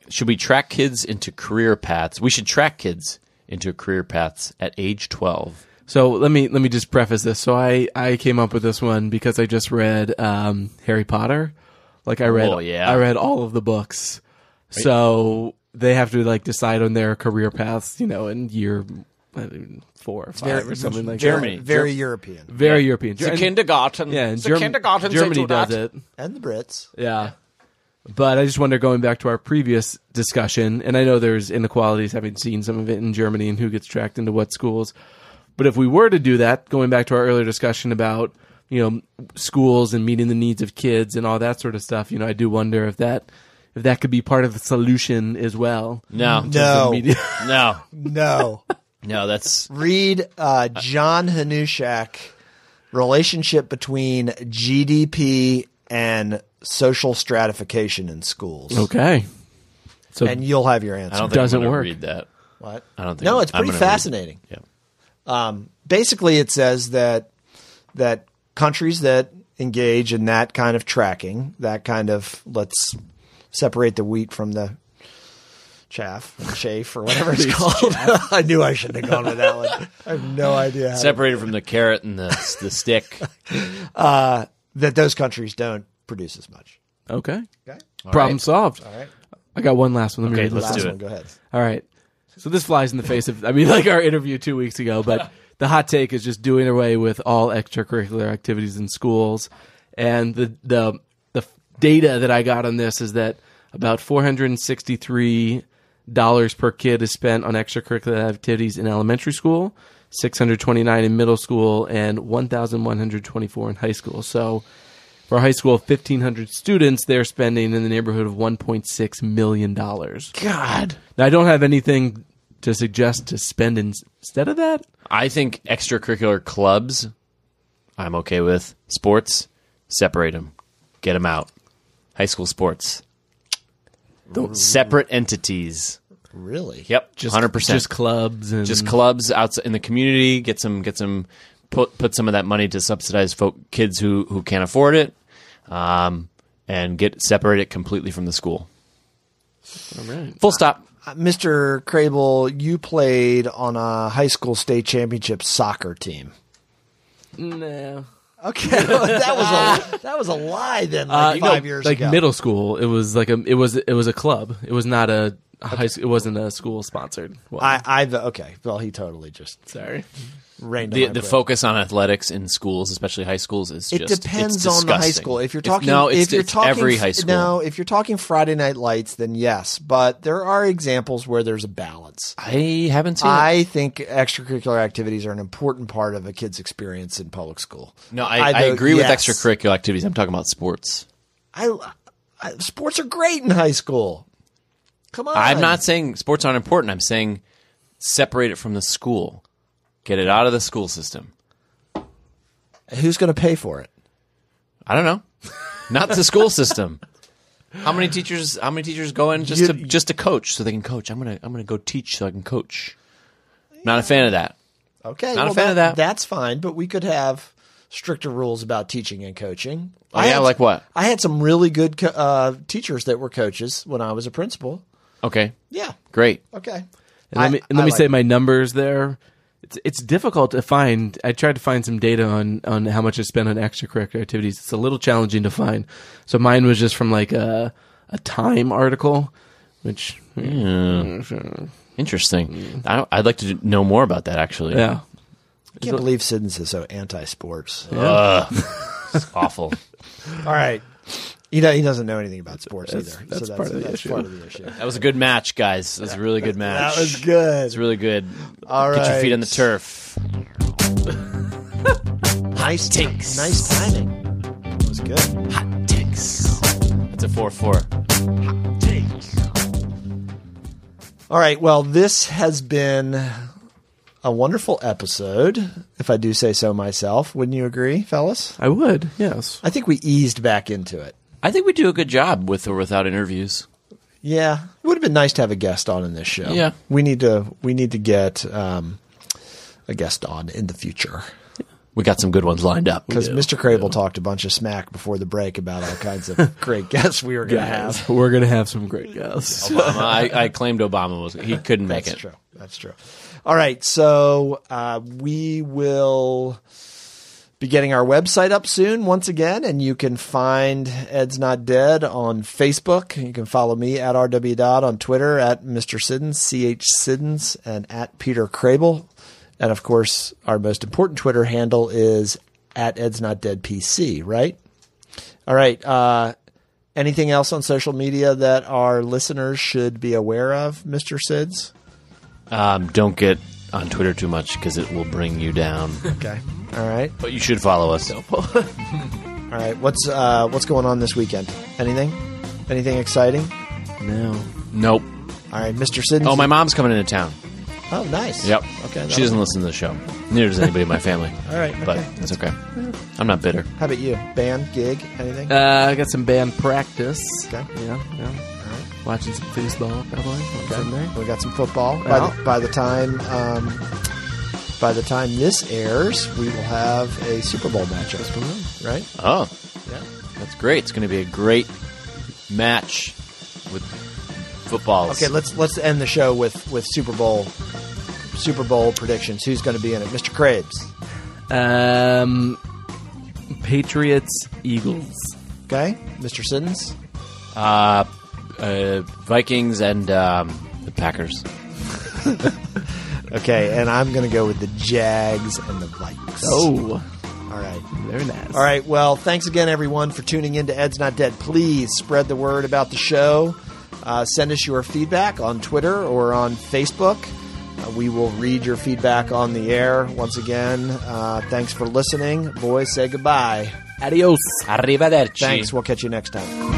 S3: Should we track kids into career paths? We should track kids into career paths at age 12.
S2: So let me just preface this. So I came up with this one because I just read Harry Potter. Like I read
S3: Oh, yeah.
S2: I read all of the books. So they have to like decide on their career paths, in year 4 or 5 or something like
S3: Germany.
S2: that.
S1: Very European.
S2: Very European.
S3: The kindergarten.
S2: Yeah, and
S3: kindergarten
S2: Germany does it.
S1: And the Brits.
S2: Yeah. But I just wonder, going back to our previous discussion, and I know there's inequalities, having seen some of it in Germany and who gets tracked into what schools. But if we were to do that, going back to our earlier discussion about, schools and meeting the needs of kids and all that sort of stuff, I do wonder if that could be part of the solution as well.
S3: No.
S1: No.
S3: No.
S1: No.
S3: No, that's...
S1: Read John Hanushak, Relationship Between GDP and Social Stratification in Schools.
S2: Okay. So
S1: And you'll have your answer.
S3: I don't think
S2: Doesn't
S3: I'm gonna
S2: work.
S3: read that.
S1: What?
S3: I don't think
S1: No, it's
S3: I'm
S1: pretty
S3: gonna read-
S1: fascinating.
S3: Yeah.
S1: Basically, it says that countries that engage in that kind of tracking, that kind of let's separate the wheat from the chaff or whatever it's called. I knew I shouldn't have gone with that one. I have no idea how
S3: Separated from the carrot and the stick.
S1: that those countries don't produce as much.
S2: Okay.
S1: Okay.
S2: Problem solved.
S1: All right.
S2: I got one last one. Let me
S3: Okay,
S2: read this
S3: let's
S1: Last
S3: do
S2: one.
S3: it.
S1: one. Go ahead.
S2: All right. So this flies in the face of, like our interview 2 weeks ago, but the hot take is just doing away with all extracurricular activities in schools. And the data that I got on this is that about $463 per kid is spent on extracurricular activities in elementary school, $629 in middle school, and $1,124 in high school. So for a high school of 1,500 students, they're spending in the neighborhood of $1.6 million.
S1: God.
S2: Now, I don't have anything to suggest to spend instead of that.
S3: I think extracurricular clubs, I'm okay with. Sports, separate them. Get them out. High school sports. Separate entities.
S1: Really?
S3: Yep, 100%.
S2: Just clubs and
S3: Just clubs outside in the community. Get some. Put some of that money to subsidize kids who can't afford it, and separate it completely from the school.
S2: All right.
S3: Full stop.
S1: Mr. Crable, you played on a high school state championship soccer team.
S2: No.
S1: Okay, that was a lie then. Like 5 years
S2: like
S1: ago.
S2: middle school, it was like it was a club. It was not a high school. It wasn't a school sponsored one.
S1: Okay. Well, he totally just
S2: Sorry.
S1: rained on
S3: The
S1: my parade.
S3: focus on athletics in schools, especially high schools, is
S1: It
S3: just
S1: depends
S3: it's
S1: on the high
S3: disgusting.
S1: school. If you're
S3: It's-
S1: talking,
S3: no,
S1: if you're
S3: it's
S1: talking
S3: every high school.
S1: No, if you're talking Friday Night Lights, then yes. But there are examples where there's a balance.
S3: I haven't seen it.
S1: I think extracurricular activities are an important part of a kid's experience in public school.
S3: No, I agree with
S1: yes.
S3: extracurricular activities. I'm talking about sports.
S1: Sports are great in high school. Come on.
S3: I'm not saying sports aren't important. I'm saying separate it from the school. Get it out of the school system.
S1: Who's going to pay for it?
S3: I don't know. Not the school system. How many teachers go in just to coach so they can coach? I'm gonna go teach so I can coach. Not a fan of that.
S1: Okay,
S3: Not a fan of that.
S1: That's fine, but we could have stricter rules about teaching and coaching.
S3: Oh, yeah, like what?
S1: I had some really good teachers that were coaches when I was a principal.
S3: Okay,
S1: Yeah.
S3: great.
S1: Okay.
S2: And let me say my numbers there. It's difficult to find. I tried to find some data on how much I spent on extracurricular activities. It's a little challenging to find. So mine was just from like a Time article, which
S3: Interesting. I'd like to know more about that. Actually,
S2: yeah.
S1: I can't believe Siddons is so anti-sports.
S3: It's awful.
S1: All right. He doesn't know anything about sports either.
S2: That's part of the issue.
S1: part of the issue.
S3: That was a good match, guys. That was a really good match.
S1: That was good.
S3: It's really good.
S1: All
S3: Get your
S1: right.
S3: feet on the turf.
S1: Nice
S3: takes.
S1: Nice timing. That was good.
S3: Hot takes. That's a 4-4.
S4: Takes.
S1: All right. Well, this has been a wonderful episode, if I do say so myself. Wouldn't you agree, fellas?
S2: I would, yes.
S1: I think we eased back into it.
S3: I think we do a good job with or without interviews.
S1: Yeah, it would have been nice to have a guest on in this show.
S3: Yeah.
S1: we need to get a guest on in the future
S3: We got some good ones lined up.
S1: because Mr. Crable talked a bunch of smack before the break about all kinds of great guests we were going to have.
S2: We're going to have some great guests.
S3: Obama, I claimed Obama he couldn't make
S1: That's
S3: it.
S1: true. That's true. All right, so we will be getting our website up soon once again, and you can find Ed's Not Dead on Facebook. You can follow me at RW Dodd on Twitter, at Mr. Siddons, CH Siddons, and at Peter Crable. And of course, our most important Twitter handle is at Ed's Not Dead PC, right? All right. Anything else on social media that our listeners should be aware of, Mr. Sids?
S3: Don't get on Twitter too much because it will bring you down.
S1: Okay. All right.
S3: But you should follow us.
S1: All right. What's going on this weekend? Anything? Anything exciting?
S2: No.
S3: Nope.
S1: All right, Mr. Siddons.
S3: Oh, my mom's coming into town.
S1: Oh, nice.
S3: Yep.
S1: Okay.
S3: She doesn't listen to the show. Neither does anybody in my family.
S1: All right.
S3: But
S1: Okay.
S3: it's okay. I'm not bitter.
S1: How about you? Band, gig, anything?
S2: I got some band practice.
S1: Okay.
S2: Yeah.
S1: All right.
S2: Watching some foosball probably on Sunday.
S1: We got some football.
S2: Well.
S1: By the time this airs, we will have a Super Bowl matchup. Right?
S3: Oh,
S1: Yeah.
S3: that's great. It's going to be a great match with footballs.
S1: Okay. Let's end the show with Super Bowl predictions. Who's going to be in it? Mr. Krabs.
S2: Patriots, Eagles.
S1: Okay. Mr. Siddons.
S3: Vikings and the Packers.
S1: Okay. And I'm going to go with the Jags and the Vikes.
S2: Oh,
S1: All right.
S2: very nice.
S1: All right. Well, thanks again, everyone, for tuning in to Ed's Not Dead. Please spread the word about the show. Send us your feedback on Twitter or on Facebook. We will read your feedback on the air. Once again, thanks for listening. Boys, say goodbye.
S2: Adios.
S3: Arrivederci.
S1: Thanks. We'll catch you next time.